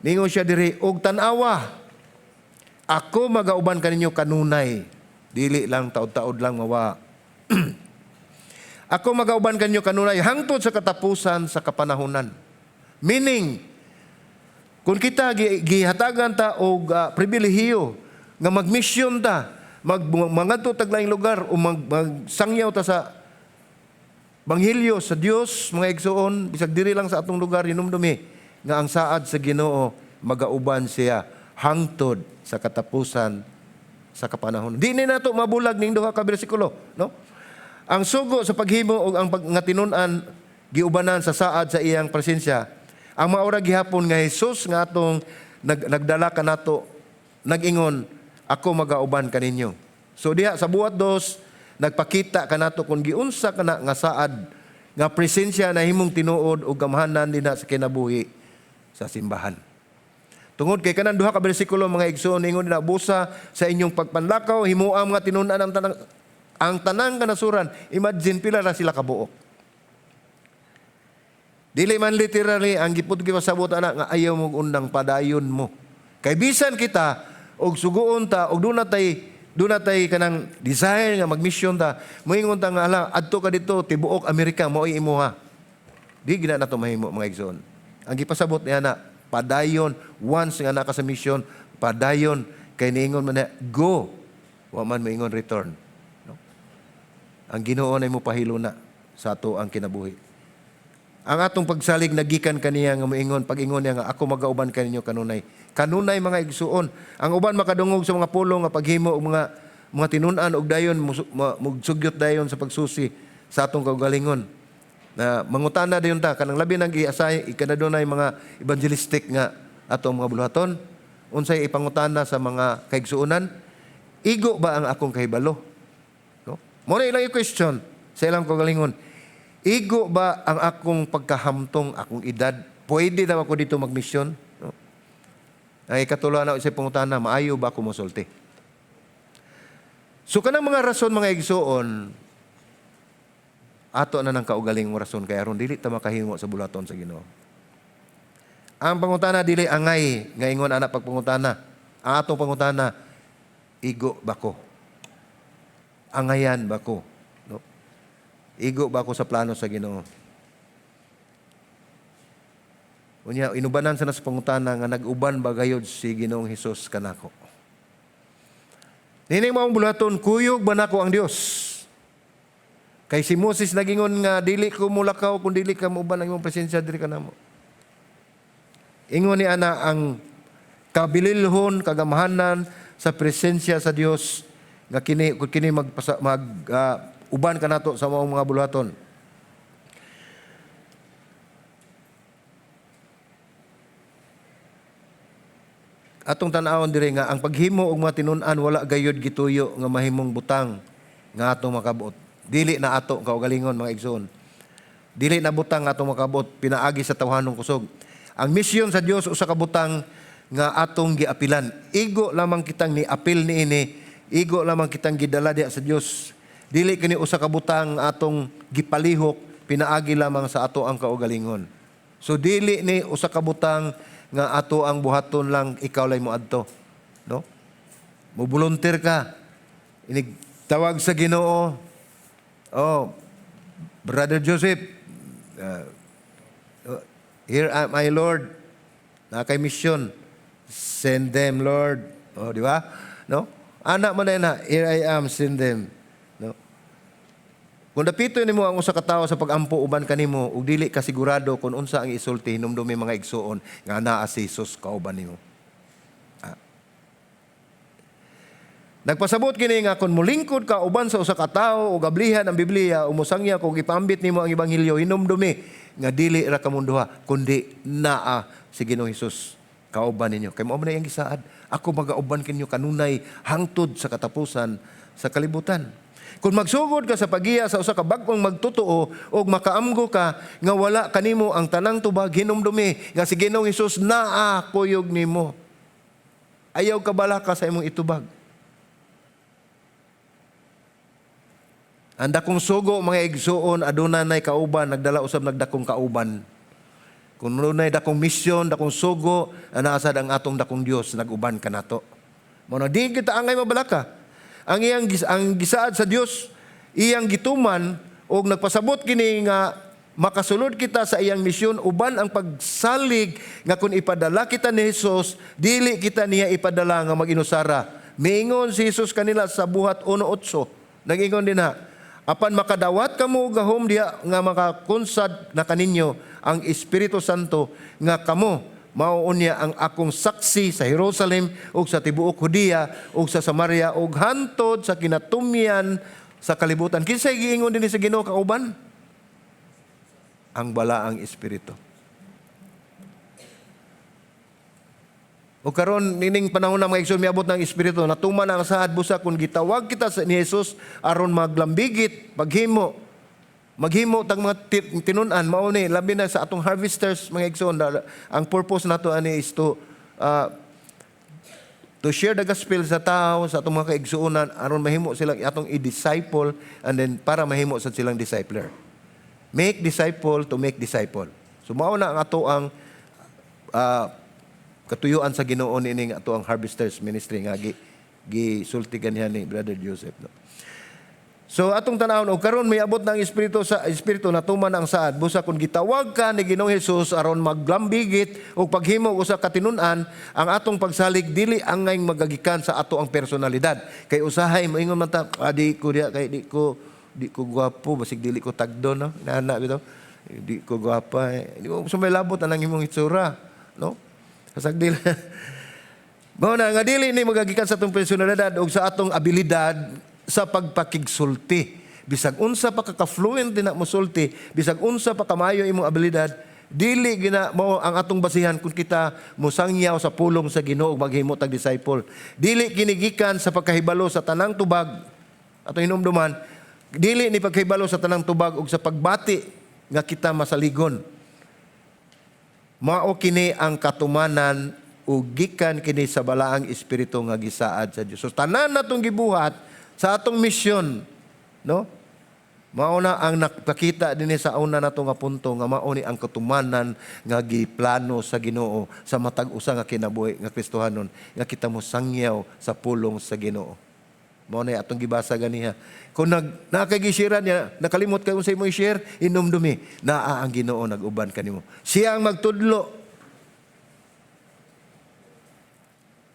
Ningon siya diri og tan-awa ako magauban kaninyo kanunay, dili lang taod-taod lang mawa. Ako magauban kaninyo kanunay hangtod sa katapusan sa kapanahunan. Meaning, kung kita gihatagan ta og pribilehiyo nga magmisyon ta, mangadto taglaing lugar o magsangyaw ta sa banghilyo sa Dios, mga igsoon, bisag diri lang sa atong lugar hinumdumi nga ang saad sa Ginoo magauban siya hangtod sa katapusan sa kapanahon. Di ni nato mabulag ning duha ka bersikulo, no? Ang sugo sa paghimo og ang nga tinun-an giubanan sa saad sa iyang presensya. Ang maura gihapon nga Hesus nga atong nagdala kanato nag-ingon, ako magauban kaninyo. So diha sa buhat 2 nagpakita kanato kung giunsa kana nga saad nga presensya na himong tinuod og gamhanan dinha sa kinabuhi sa simbahan. Tungod kay kanang duha ka bersikulo mga igsoon ingon na busa sa inyong pagpanlakaw himuam nga tinun-an ang tanang kanasuran. Imagine pila ra sila kabuok. Dili man literally ang gipud gipasabot ana nga ayaw mong undang padayon mo. Kay bisan kita og suguon ta og dunatay kanang desire nga magmission ta, moingon ta nga ala adto ka dito tibuok Amerika mo'y imuha. Di gina nato mahimo mga igsoon. Ang gipasabot niya na padayon once nga naka sa mission, padayon kay niingon man na go, wa man moingon return. No? Ang Ginoo nay mo pahilo na sa ato ang kinabuhi. Ang atong pagsalig nagikan kaniya nga moingon pag-ingon niya nga ako magauban kaninyo kanunay. Kanunay mga igsuon. Ang uban makadungog sa mga pulong nga paghimo og mga tinun-an og dayon mugsugyot dayon sa pagsusi sa atong kaugalingon. Na mangutana dayon ta kanang labi nang giasay ikanadunay mga evangelistic nga atong mga buluhaton. Unsay ipangutana sa mga kaigsuonan? Igo ba ang akong kahibalo? No? Mo na ilang question sa ilang kaugalingon. Igo ba ang akong pagkahamtong, akong edad? Pwede daw ako dito magmisyon? No? Ay katuluan na sa pangutana, maayo ba ako mosulti? So kanang mga rason mga igsoon, ato na ng kaugaling mo rason kay aron dili ta makahimo sa bulaton sa Ginoo. Ang pangutana dili angay nga ingon ana pagpangutana. Ang atong pangutana, igo ba ko? Angayan ba ko? Igo ba ako sa plano sa Ginoo? Unya, inubanan sa pangutana nga nag-uban ba gayod si Ginoong Hesus kanako? Nining maong bulaton, kuyog ba nako ang Dios? Kay si Moses nagingon nga, dili ko mulakaw kung dili ka mauban ang imong presensya, dili ka na mo. Ingon ni ana ang kabililhon, kagamahanan sa presensya sa Dios nga kini uban ka nato sa mga buluhaton. Atong tan-awon diri nga ang paghimo og mga tinun-an wala gayud gituyo nga mahimong butang nga atong makabot. Dili na ato kaugalingon mga igsoon. Dili na butang nga atong makabot pinaagi sa tawhanong kusog. Ang misyon sa Dios usa ka butang nga atong giapilan. Igo lamang kitang ni apil niini, igo lamang kitang gidala diha sa Dios. Dili kini usa ka butang atong gipalihok pinaagi lamang sa ato ang kaugalingon. So dili ni usa ka butang nga ato ang buhaton lang ikaw lay mo adto, no? Mo volunteer ka. Inig tawag sa Ginoo. Oh, Brother Joseph, here am I, Lord. Na kay mission. Send them, Lord. Oh, di ba? No? Anak mo na, here I am, send them. Kung dapitoy nimo ang usa ka tawo sa pagampo uban kanimo ug dili ka sigurado kung unsa ang isulti hinumdumi mga igsuon nga naa si Jesus kauban nimo. Nagpasabot kini nga kung mulingkod ka uban sa usa ka tawo ug ablihan ang Biblia ug musangya kung gipaambit nimo ang ebanghelyo hinumdumi nga dili ra kamunduha kundi naa si Ginoong Hesus kauban ninyo. Kay mao man ang gisaad, ako magauban kinyo kanunay hangtod sa katapusan sa kalibutan. Kung magsugod ka sa pagiya sa usa ka bag-ong magtotoo o makaamgo ka nga wala kanimo ang tanang tubag hinumdumi nga si Ginoong Hesus naa kuyog nimo. Ayaw ka bala ka sa imong itubag. Ang dakong sugo mga igsuon aduna nay kauban nagdala usab nagdakong kauban. Kung dunay dakong misyon, dakong sugo, anaasad ang atong dakong Dios naguban kanato. Mao na di kita angay mabalaka. Ang gisaad sa Dios iyang gituman og nagpasabot kini nga makasulod kita sa iyang misyon uban ang pagsalig nga kung ipadala kita ni Hesus dili kita niya ipadala nga maginusara. Miingon si Hesus kanila sa Buhat 1:8. Nagingon din ha, apan makadawat kamo gahom diha nga makakunsad na kaninyo ang Espiritu Santo nga kamo mao unya ang akong saksi sa Jerusalem ug sa tibuok Judea ug sa Samaria ug hantod sa kinatumyan sa kalibutan. Kinsay giingon dinhi sa Ginoo kauban? Ang balaang Espiritu. O karon nining panahon na mga igsoon miabot ng Espiritu natuman ang saad busa kung gitawag kita ni Jesus aron maglambigit paghimo maghimo tag mga tinun-an mao ni labi na sa atong harvesters mga igsoon. Ang purpose nato ani is to share the gospel sa tao sa atong mga kaigsuonan aron mahimo silang atong i-disciple and then para mahimo sa silang discipler. Make disciple to make disciple. So mao na ang ato ang katuyuan sa Ginoo ini ato ang harvesters ministry nga gisultigan niya ni Brother Joseph. No? So atong tanawon og karon may abot ng Espiritu natuman ang saad busa kung gitawag ka ni Ginoong Hesus aron maglambigit og paghimo usa ka tinun-an ang atong pagsalig dili angay magagikan sa ato ang personalidad. Kay usahay moingon man ta di ko diha kay di ko gwapo basig dili ko tagdo no nana bitaw di ko gwapa di mo sumay labot anang imong itsura no kasagdil. Mao na nga dili ni magagikan sa atong personalidad o sa atong abilidad sa pagpakigsulti. Bisag unsa pa ka-fluent din na mosulti, bisag unsa pa kamayo imong abilidad, dili gina mo ang atong basihan kung kita mosangyaw sa pulong sa Ginoo maghimo tag disciple. Dili kinigikan sa pagkahibalo sa tanang tubag atong hinumduman, dili ni pagkahibalo sa tanang tubag ug sa pagbati nga kita masaligon. Mao kini ang katumanan ug gikan kini sa balaang Espiritu nga gisaad sa Dios. So tanan natong gibuhat sa atong misyon, no? Mao na ang nakakita dinhi sa una nato nga punto nga mao ni ang katumanan nga giplano sa Ginoo sa matag usa nga kinabuhi nga Kristohanon nga kita mo sangyaw sa pulong sa Ginoo. Mao na atong gibasa ganiha. Kung nakagisira niya, nakalimot kayo sa imo i-share, inumdumi, naa ang Ginoo nag-uban kanimo. Siya ang magtudlo.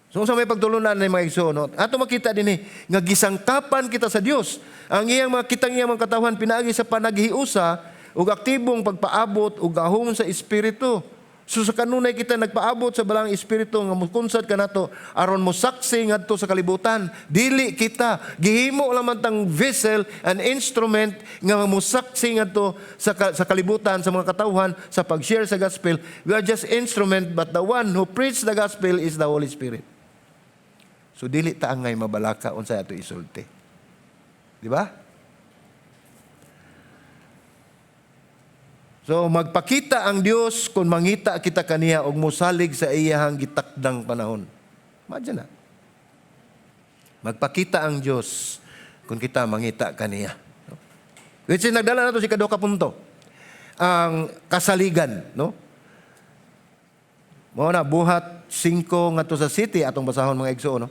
So sa may pagtulunan ng mga igsoon, no? Ato makita din nga gisangkapan kita sa Dios. Ang iyang mga kitang iyang mga katawhan pinaagi sa panaghiusa ug aktibong pagpaabot ug gahom sa Espiritu. So sa kanunay kita nagpaabot sa balang Espiritu nga mukunsad kanato aron mo saksi ngadto sa kalibutan. Dili kita gihimo lamang tang vessel and instrument nga musaksi ngadto sa kalibutan sa mga katawhan sa pag-share sa gospel. We are just instrument but the one who preach the gospel is the Holy Spirit. So dili ta angay mabalaka unsay ato isulti. Di ba? So magpakita ang Dios kung mangita kita kaniya og mosalig sa iyahang gitakdang panahon. Madya na. Magpakita ang Dios kung kita mangita kaniya. Which is nagdala nato si kaduha ka punto. Ang kasaligan, no? Mao na Buhat 5 ngadto sa city atong basahon mga igsoon, no?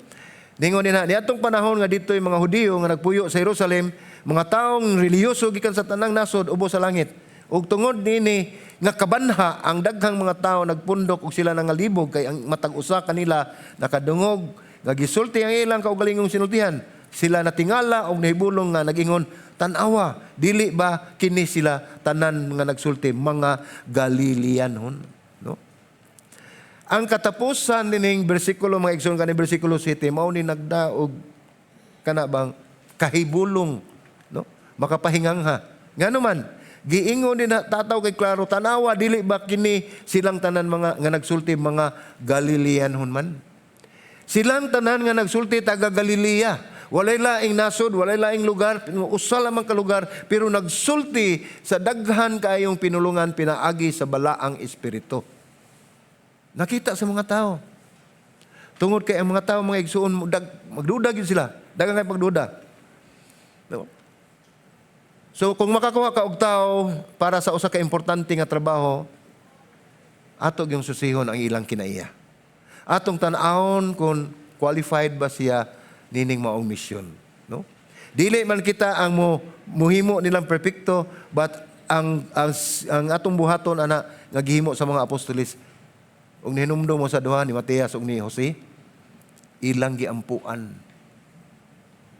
Ningon ni atong panahon nga dito'y mga Hudiyo nga nagpuyo sa Jerusalem, mga taong reliyoso gikan sa tanang nasod ubos sa langit. Ug tungod nini nga kabanha ang daghang mga tao nagpundok ug sila nangalibog kay ang matag usa kanila nakadungog nga gisulti ang ilang kaugalingong sinultihan. Sila natingala og nahibulong nga nagingon Tanawa, dili ba kini sila tanan nga nagsulti mga Galileanhon, no? Ang katapusan nining bersikulo mga igsoon kaning bersikulo 7 mao ni nagdaog kana bang kahibulong, no? Makapahingangha. Ngano man giingon din na tataw kay klaro tanawa dili ba kini silang tanan mga nga nagsulti mga Galileanhon man. Silang tanan nga nagsulti taga Galilea. Walay laing nasod, walay laing lugar, usa lamang ka lugar, pero nagsulti sa daghan kayong pinulungan pinaagi sa balaang Espiritu. Nakita sa mga tao. Tungod kay ang mga tao mga igsuon magduda gyud sila. Daghang kay pagduda. No? So kung makakuha ka og tao para sa usa ka importante nga trabaho, ato gyung susihon ang ilang kinaiya. Atong tan-awon kung qualified ba siya nining maong misyon, no? Dili man kita ang muhimo nilang perpekto, but ang atong buhaton ana nga gihimo sa mga apostoles ug nihinumdum mo sa duha ni Matias ug ni Jose, ilang giampuan,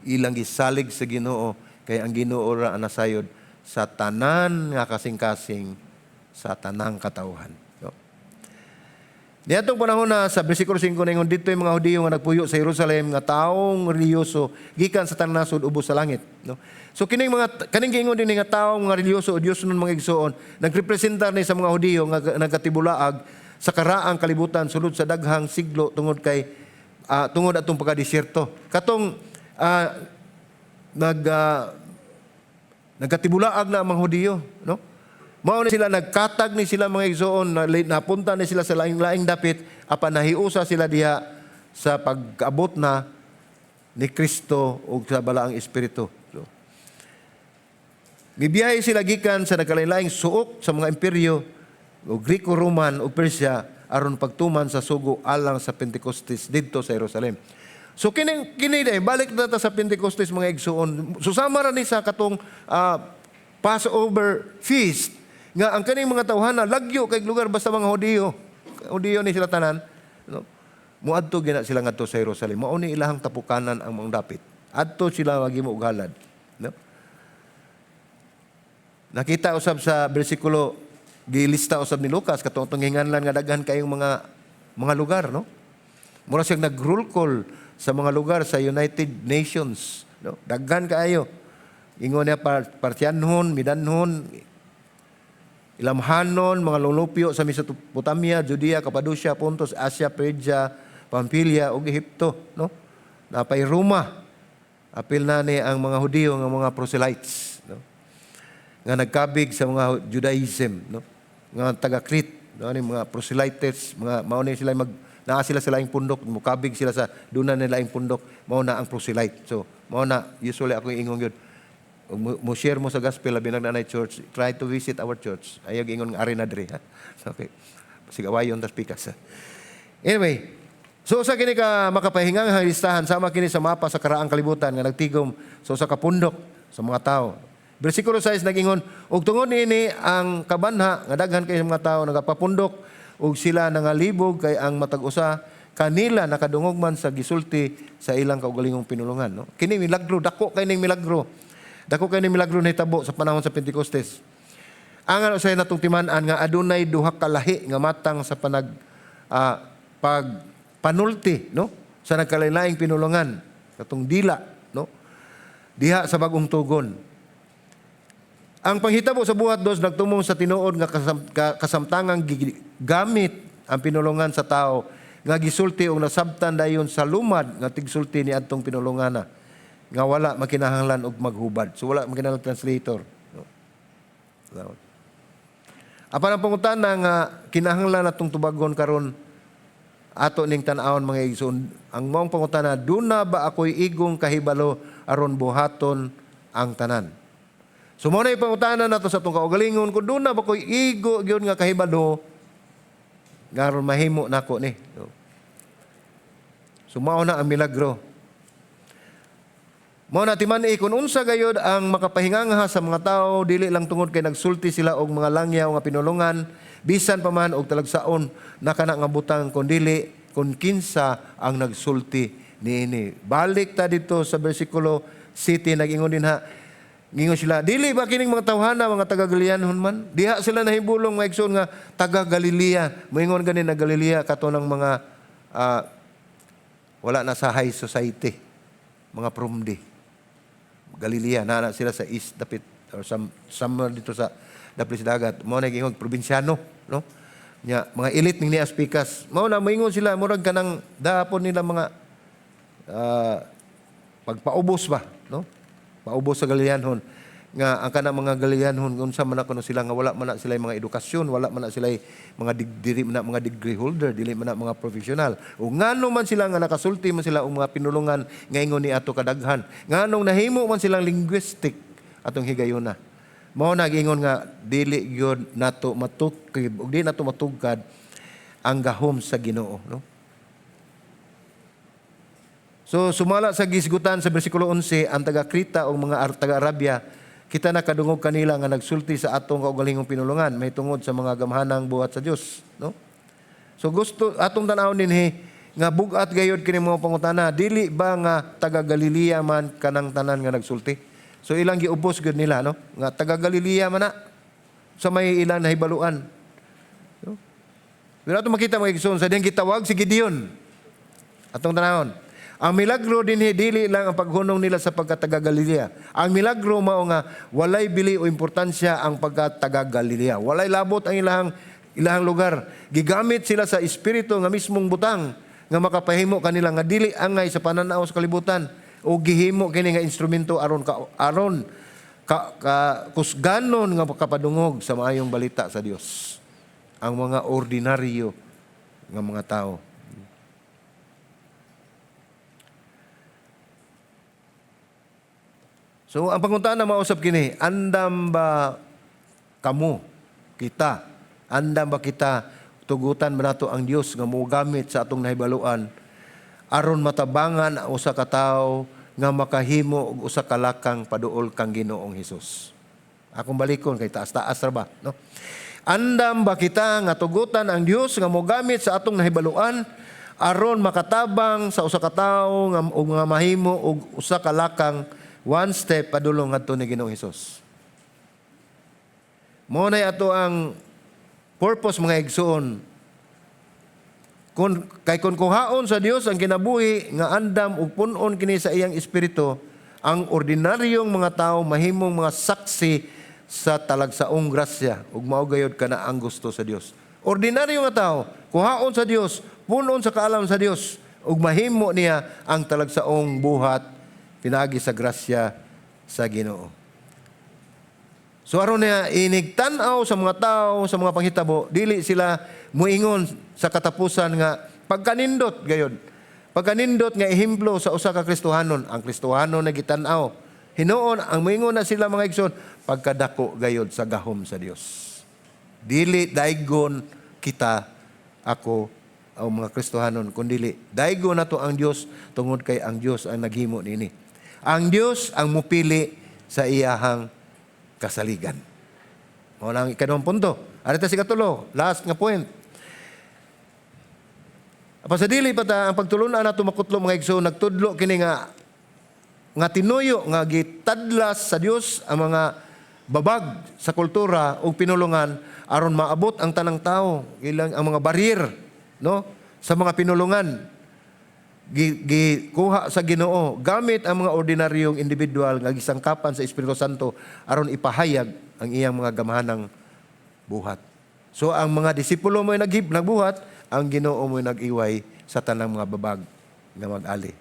ilang gisalig sa Ginoo kay ang Ginoo ra anasayod sa tanan nga kasing-kasing sa tanang katawhan. Niadtong panahon na sa bersikulo 5 ningon dito yung mga Hudiyo nga nagpuyo sa Jerusalem nga taong religyoso gikan sa tanang nasod ubos sa langit, no? So kining giingon din nga taong nga religyoso o Dios nun mga igsoon nagrepresentar ni sa mga Hudiyo nga nagkatibulaag sa karaang kalibutan sulod sa daghang siglo tungod atong pagkadisyerto. Katong nagkatibulaag na ang mga Hudiyo, no? Mao ni sila nagkatag ni sila mga igsoon, napunta ni sila sa laing-laing dapit, apan nahiusa sila diha sa pag-abot na ni Kristo ug sa balaang Espiritu. So, mibiyahe sila gikan sa nagkalain-laing suok sa mga imperyo o Greco-Roman o Persia aron pagtuman sa sugo alang sa Pentecostes didto sa Jerusalem. So kini balik na ta sa Pentecostes mga igsoon. Susama ra ni sa katong Passover feast nga ang kaning mga tawhana lagyo kay lugar basta mga Hudiyo ni sila tanan, no? Muadto gina sila ngadto sa Jerusalem. Mao ni ilahang tapukanan ang mga dapit. Adto sila maghimo og halad, no? Nakita usab sa bersikulo gilista usab ni Lucas katong hinganlan nga daghan kayong mga lugar, no? Mura siyang nag-roll call sa mga lugar sa United Nations, no? Daghan kaayo. Ingon niya Partianhon, Midanhon, Ilamhanon, mga lulupyo sa Mesopotamia, Judea, Cappadocia, Pontus, Asia, Persia, Pamphylia ug Ehipto, no? Napay Roma. Apil na ni ang mga Hudiyo nga mga proselytes, no? Nga nagkabig sa mga Judaism, no? Nga taga Crete, no? Ni mga proselytes, mga mao ni sila naa sila sa laing pundok, mukabig sila sa dunan nila laing pundok, mao na ang proselyte. So, mao na usually ako ingong yun. Mo share mo sa gospel labi nagdanay church, try to visit our church. Ayog ingon nga ari na diri, ha. Okay. Sige awayon tas pikas. Anyway, so sa kini ka makapahingang listahan sama kini sa mapa sa karaang kalibutan nga nagtigom so sa kapundok sa mga tao. Bersikulo 6 nagingon, ug tungod niini ang kabanha nga daghan kay mga tao nagapapundok ug sila nangalibog kay ang matag usa kanila nakadungog man sa gisulti sa ilang kaugalingong pinulungan, no? Kini milagro, dako kay ning milagro. Dako kay ni milagro na hitabo sa panahon sa Pentecostes. Ang ano sa natong timan-an nga adunay duha ka lahi nga matang sa panulti, no? Sa nagkalain-laing pinulungan, katong dila, no? Diha sa bagong tugon. Ang panghitabo sa buhat 2 nagtumong sa tinuod nga kasamtangang gamit ang pinulungan sa tao nga gisulti og nasabtan dayon sa lumad nga tigsulti ni adtong pinulungana nga wala makinahanglan og maghubad. So wala makinahanglan translator, no? Apan ang pangutana nga kinahanglan natong tubagon karon ato ning tan-awon mga igsoon, ang maong pangutana, duna ba ako'y igong kahibalo aron buhaton ang tanan? So mo na ipangutana nato sa atong kaugalingon kung duna ba ako'y igo gyud nga kahibalo nga aron mahimo nako ni, no? So mao na ang milagro. Mao na timan-i kung unsa gayud ang makapahingangha sa mga tao dili lang tungod kay nagsulti sila og mga langyaw nga pinulungan bisan pa man og talagsaon na kana nga butang kun dili kun kinsa ang nagsulti niini. Balik ta dito sa bersikulo 7 nag-ingon din ha, Gingon sila, dili ba kining mga tawhana, mga taga-Galileanhon man? Diha sila nahibulong mga igsoon nga taga-Galilea. Moingon gani na Galilea kato ng mga wala na sa high society, mga prumdi. Galilea, na sila sa east dapit or somewhere dito sa dapit sa dagat. Mao na gingon probinsyano, no? Nya mga elite ning niya speakers. Mao na moingon sila murag kanang dapon nila mga pagpaubos ba, no? Paubos sa Galileanhon nga ang kanang mga Galileanhon unsa man kuno sila nga wala man na sila mga edukasyon, wala man na sila mga degree holder, dili man na mga professional. O ngano man sila nga nakasulti man sila og mga pinulungan nga ingon ni ato kadaghan. Nganong nahimo man silang linguistic atong higayuna. Mao nag-ingon nga dili gyud nato matukib ug di nato matugkad ang gahom sa Ginoo, no? So sumala sa gisgutan sa bersikulo 11 ang taga-Krita o mga taga-Arabia kita nakadungog kanila nga nagsulti sa atong kaugalingong pinulungan may tungod sa mga gamhanang buhat sa Dios, no? So gusto atong tan-awon dinhi nga bugat gayud kini mga pangutana, dili ba nga taga-Galilea man kanang tanan nga nagsulti? So ilang giubos gud nila, no? Nga taga-Galilea man na sa may ilang nahibaluan. No? Pero ato makita mga igsoon sa diyang gitawag si Gideon. Atong tanawon. Ang milagro dinhi dili lang ang paghunong nila sa pagkataga Galilea. Ang milagro mao nga walay bili o importansya ang pagkataga Galilea. Walay labot ang ilahang lugar. Gigamit sila sa Espiritu nga mismong butang nga makapahimo kanila nga dili angay sa pananaw sa kalibutan o gihimo kini nga instrumento aron kusganon nga makapadungog sa maayong balita sa Dios. Ang mga ordinaryo nga mga tao. So, ang panguntaan na mausap kini, andam ba kamo, kita, andam ba kita, tugutan ba nato ang Diyos nga mogamit sa atong nahibaluan, aron matabangan ang usa ka tawo nga makahimo og usa ka lakang paduol kang Ginoong Hesus. Akong balikon kay taas-taas ra ba, no? Andam ba kita nga tugutan ang Diyos nga mogamit sa atong nahibaluan, aron makatabang sa usa ka tawo nga mahimo og usa ka lakang one step padulong adto ni Ginoong Hesus. Mao nay ato ang purpose mga igsoon. Kung kuhaon sa Dios ang kinabuhi nga andam ug pun-on kini sa iyang espiritu, ang ordinaryong mga tao mahimong mga saksi sa talagsaong grasya ug mao gayud kana ang gusto sa Dios. Ordinaryo nga tao, kuhaon sa Dios, pun-on sa kaalam sa Dios ug mahimo niya ang talagsaong buhat pinaagi sa grasya sa Ginoo. So aron niya inigtan-aw sa mga tao, sa mga panghitabo, dili sila muingon sa katapusan nga pagkanindot gayud. Pagkanindot nga ehemplo sa usa ka Kristohanon, ang Kristohanon na gitan-aw. Hinuon ang muingon na sila mga igsoon pagkadako gayud sa gahom sa Dios. Dili daygon kita ako ang mga Kristohanon kundi daygon nato ang Dios tungod kay ang Dios ang naghimo nini. Ang Diyos ang mupili sa iyahang kasaligan. Mao nang ikaduhang punto. Arita si katulo, last nga point. Apa sa dili pa ta ang pagtulunan nato makutlo mga igsoon nagtudlo kini nga tinuyo nga gitadlas sa Dios ang mga babag sa kultura ug pinulungan aron maabot ang tanang tao, ilang ang mga barrier, no, sa mga pinulungan. Gikuha sa Ginoo gamit ang mga ordinaryong individual nga gisangkapan sa Espiritu Santo aron ipahayag ang iyang mga gamhanang buhat. So ang mga disipulo mo nagbuhat, ang Ginoo mo nag-iway sa tanang mga babag nga mag-ali.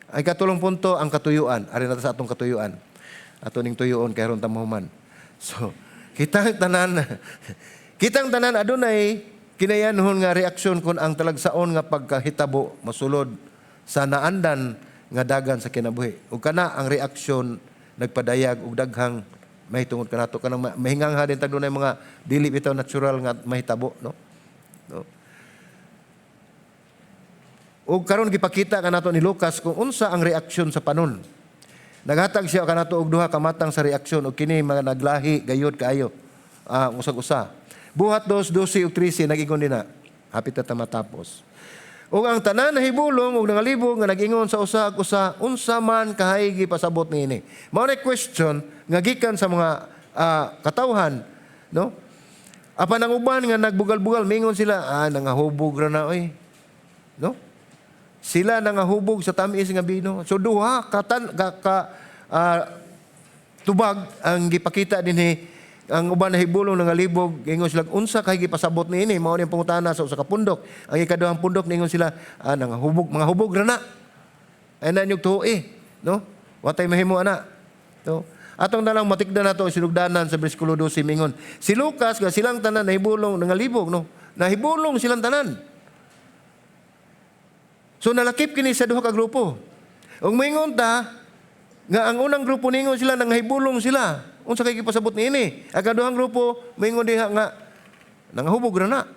Ang katulong punto ang katuyuan. Ari nato sa atong katuyuan. Ato ning tuyoon kay ron tamuhuman. So kitang tanan adunay kinayanhon nga reaksyon kun ang talagsaon nga pagkahitabo masulod sa naandan nga dagan sa kinabuhi. Ug kana ang reaksyon nagpadayag og daghang mahitungod kanato kanang mahingangha din tag dunay mga dili bitaw natural nga mahitabo, no? No. Ug karon gipakita kanato ni Lucas kung unsa ang reaksyon sa panon. Naghatag siya kanato og duha ka matang sa reaksyon ug kini mga naglahi gayud kaayo. Usag-usa. Buhat 2:12 ug 13 nag-ingon dinha. Hapit ta matapos. Ug ang tanan na hibulong ug nangalibog nga nag-ingon sa usa ug usa, unsa man kahay gipasabot niini. Mao na question nga gikan sa mga katawhan, no? Apan ang uban nga nagbugal-bugal mingon sila, nangahubog ra na oy. No? Sila nangahubog sa tamis nga bino. So duha tubag ang gipakita dinhi. Ang uban na hibulong nangalibog, ingon sila, unsa kay gipasabot niini, mao ni pangutana sa usa ka pundok. Ang ikaduhang pundok ningon sila, nangahubog, mga hubog ra na. Ay na nyug tuo no? Watay mahimo ana. No? Atong nalang matikdan nato sinugdanan sa bersikulo 12 mingon. Si Lucas nga silang tanan nahibulong nangalibog, no? Nahibulong silang tanan. So nalakip kini sa duha ka grupo. Ug mingon ta nga ang unang grupo ningon sila nangahibulong sila. Unsa kay gipasabot niini? Ang kaduhang grupo mingon diha nga nangahubog ra na.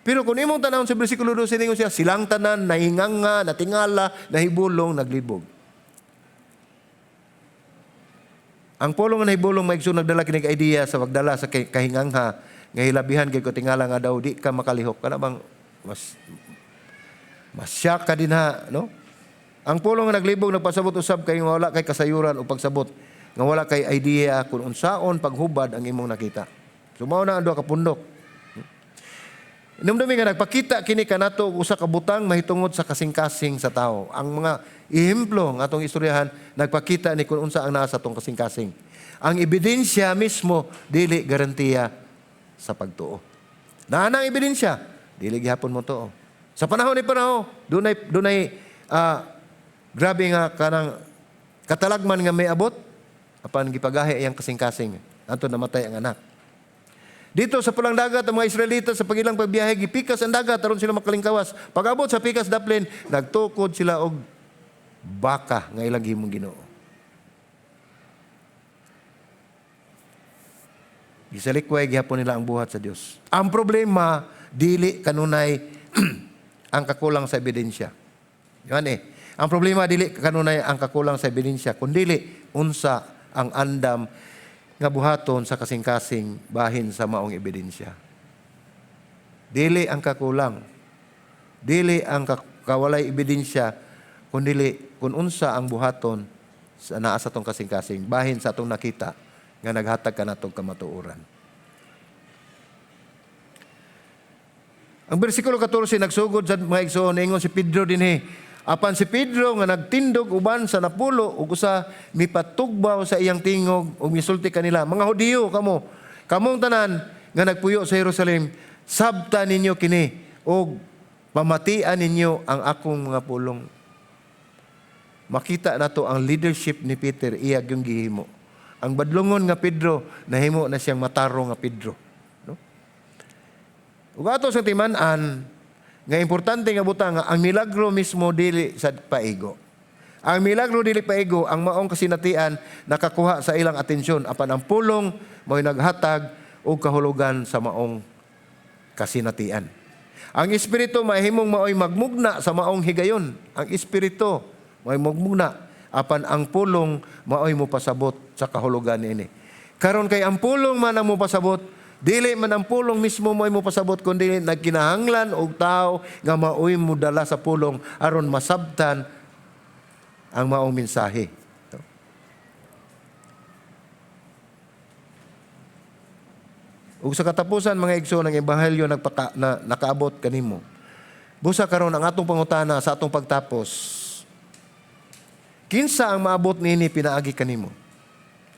Pero kung imong tanawon sa bersikulo 12 ningon siya silang tanan nahinganga, natingala, nahibulong, naglibog. Ang pulong nga nahibulong maigsoon nagdala kini idea sa pagdala sa kahingangha nga hilabihan kay ko tingala nga daw di ka makalihok kana bang mas siya ka din ha, no? Ang pulong nga naglibog nagpasabot usab kay wala kay kasayuran o pagsabot nga wala kay idea kung unsaon paghubad ang imong nakita. So mao na ang duha ka pundok. Inumdumi nga nagpakita kini kanato usa ka butang mahitungod sa kasing-kasing sa tao. Ang mga ehemplo nga atong istoryahan nagpakita ni kung unsa ang naa sa atong kasing-kasing. Ang ebidensya mismo dili garantiya sa pagtuo. Naa nang ebidensya, dili gihapon mo tuo. Sa panahon ni dunay grabe nga kanang katalagman nga may abot apan gipagahi iyang kasing-kasing anto namatay ang anak. Dito sa pulang dagat ang mga Israelita sa pagilang pagbiyahe gipikas ang dagat aron sila makalingkawas. Pag-abot sa pikas daplin nagtukod sila og baka nga ilang himong Ginoo. Gisalikway gihapon nila ang buhat sa Dios. Ang problema dili kanunay ang kakulang sa ebidensya. Yan Ang problema dili kanunay ang kakulang sa ebidensya kundi unsa ang andam nga buhaton sa kasing-kasing bahin sa maong ebidensya. Dili ang kakulang. Dili ang kawalay ebidensya kundi kung unsa ang buhaton sa naa sa tong kasing-kasing bahin sa atong nakita nga naghatag kanatong kamatuoran. Ang bersikulo 14 nagsugod sa mga igsoon ingon si Pedro dinhi. Apan si Pedro nga nagtindog uban sa napulo ug usa mipatugbaw sa iyang tingog ug misulti kanila, mga Hudiyo kamong tanan nga nagpuyo sa Jerusalem, sabta ninyo kini ug pamatian ninyo ang akong mga pulong. Makita nato ang leadership ni Peter iya gyung gihimo. Ang badlongon nga Pedro nahimo na siyang mataro nga Pedro, no? Ug ato sa timan-an nga importante nga butang ang milagro mismo dili sa paigo. Ang milagro dili paigo, ang maong kasinatian nakakuha sa ilang atensyon apan ang pulong mo'y naghatag og kahulugan sa maong kasinatian. Ang Espiritu mahimong maoy magmugna sa maong higayon. Ang Espiritu maoy magmugna apan ang pulong maoy mopasabot sa kahulugan niini. Karon kay ang pulong man ang mopasabot, dili man ang pulong mismo mo'y mopasabot kundi nagkinahanglan og tao nga maoy modala sa pulong aron masabtan ang maong mensahe. Ug sa katapusan mga igsoon ng ebanghelyo nakaabot kanimo. Busa karon ang atong pangutana sa atong pagtapos. Kinsa ang maabot niini pinaagi kanimo?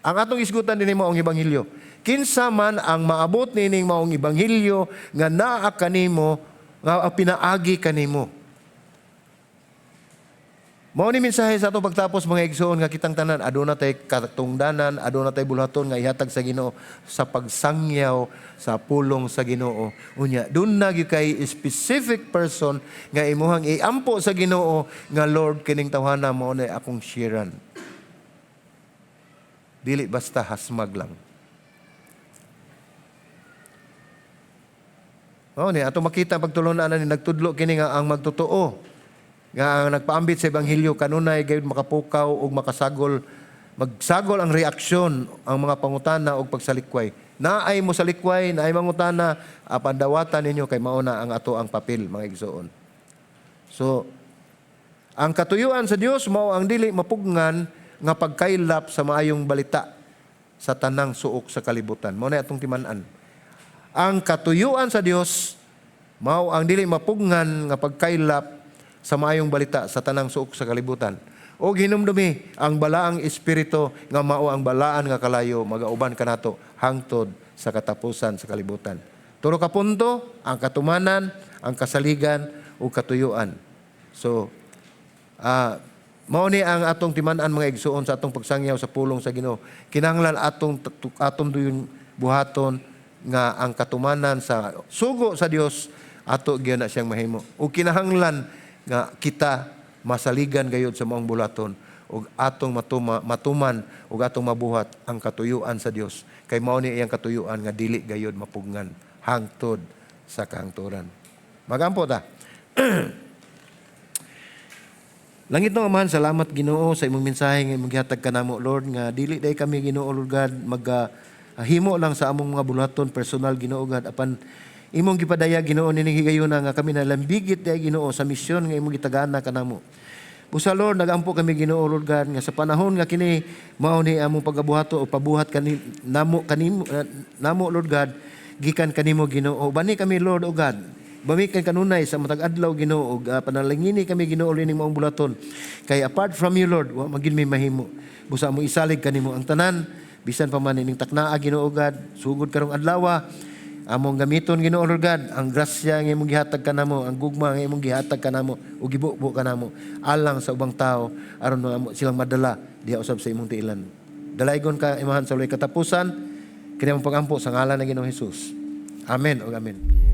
Ang atong isgutan dinhi mao ang ebanghelyo. Kinsa man ang maabot nining maong ebanghelyo nga naa kanimo nga pinaagi kanimo. Mao ni mensahe sa atong pagtapos mga igsoon nga kitang tanan aduna tay katungdanan, aduna tay bulhaton nga ihatag sa Ginoo sa pagsangyaw sa pulong sa Ginoo. Unya dun na gyud kay specific person nga imuhang iampo sa Ginoo nga Lord kining tawhana mao na akong shiran. Dili basta hasmag lang. Mao ni ato makita pagtulunan ni nagtudlo kini nga ang magtotoo nga nagpaambit sa ebanghelyo kanunay gayud makapukaw ug magsagol ang reaksyon ang mga pangutana ug pagsalikway. Naay mo salikway, naay mangutana, apan dawatan ninyo kay mao na ang ato ang papel mga igsoon. So, ang katuyuan sa Dios mao ang dili mapugngan nga pagkaylap sa maayong balita sa tanang suok sa kalibutan. Mao na atong timan-an. Ang katuyuan sa Dios mao ang dili mapugngan nga pagkaylap sa maayong balita sa tanang suok sa kalibutan. O hinumdumi ang balaang Espiritu nga mao ang balaan nga kalayo magauban kanato hangtod sa katapusan sa kalibutan. Turo ka punto, ang katumanan, ang kasaligan o katuyuan. So, mao ni ang atong timan-an mga igsuon sa atong pagsangyaw sa pulong sa Ginoo. Kinahanglan atong duyon buhaton nga ang katumanan sa sugo sa Dios ato gyud na siyang mahimo. O kinahanglan nga kita masaligan gayud sa maong bulaton ug atong matuman ug atong mabuhat ang katuyuan sa Dios. Kay mao ni iyang katuyuan nga dili gayud mapugngan hangtod sa kahangturan. Magampo ta. Langit ng Amahan, salamat Ginoo sa imong mensahe nga imong gihatag kanamo Lord nga dili day kami Ginoo Lord God himo lang sa among mga bulaton personal Ginoo God apan imong gipadaya Ginoo nining higayuna nga kami nalambigit day Ginoo sa misyon nga imong gitagana kanamo. Busa Lord nagampo kami Ginoo Lord God nga sa panahon nga kini mao ni among pagabuhato o pabuhat kanimo Lord God gikan kanimo Ginoo. Bani kami Lord o God bamikan kanunay sa matag adlaw Ginoo ug panalangini kami Ginoo ning maong bulaton. Kay apart from you Lord, wa magin may mahimo. Busa mo isalig kanimo ang tanan bisan pa man ning taknaa Ginoo God, sugod karong adlaw among gamiton Ginoo Lord God ang grasya nga imong gihatag kanamo, ang gugma nga imong gihatag kanamo ug gibubo kanamo alang sa ubang tao aron silang madala diha usab sa imong tiilan. Dalaygon ka imahan sa walay katapusan kini among pagampo sa ngalan ng Ginoong Hesus. Amen ug amen.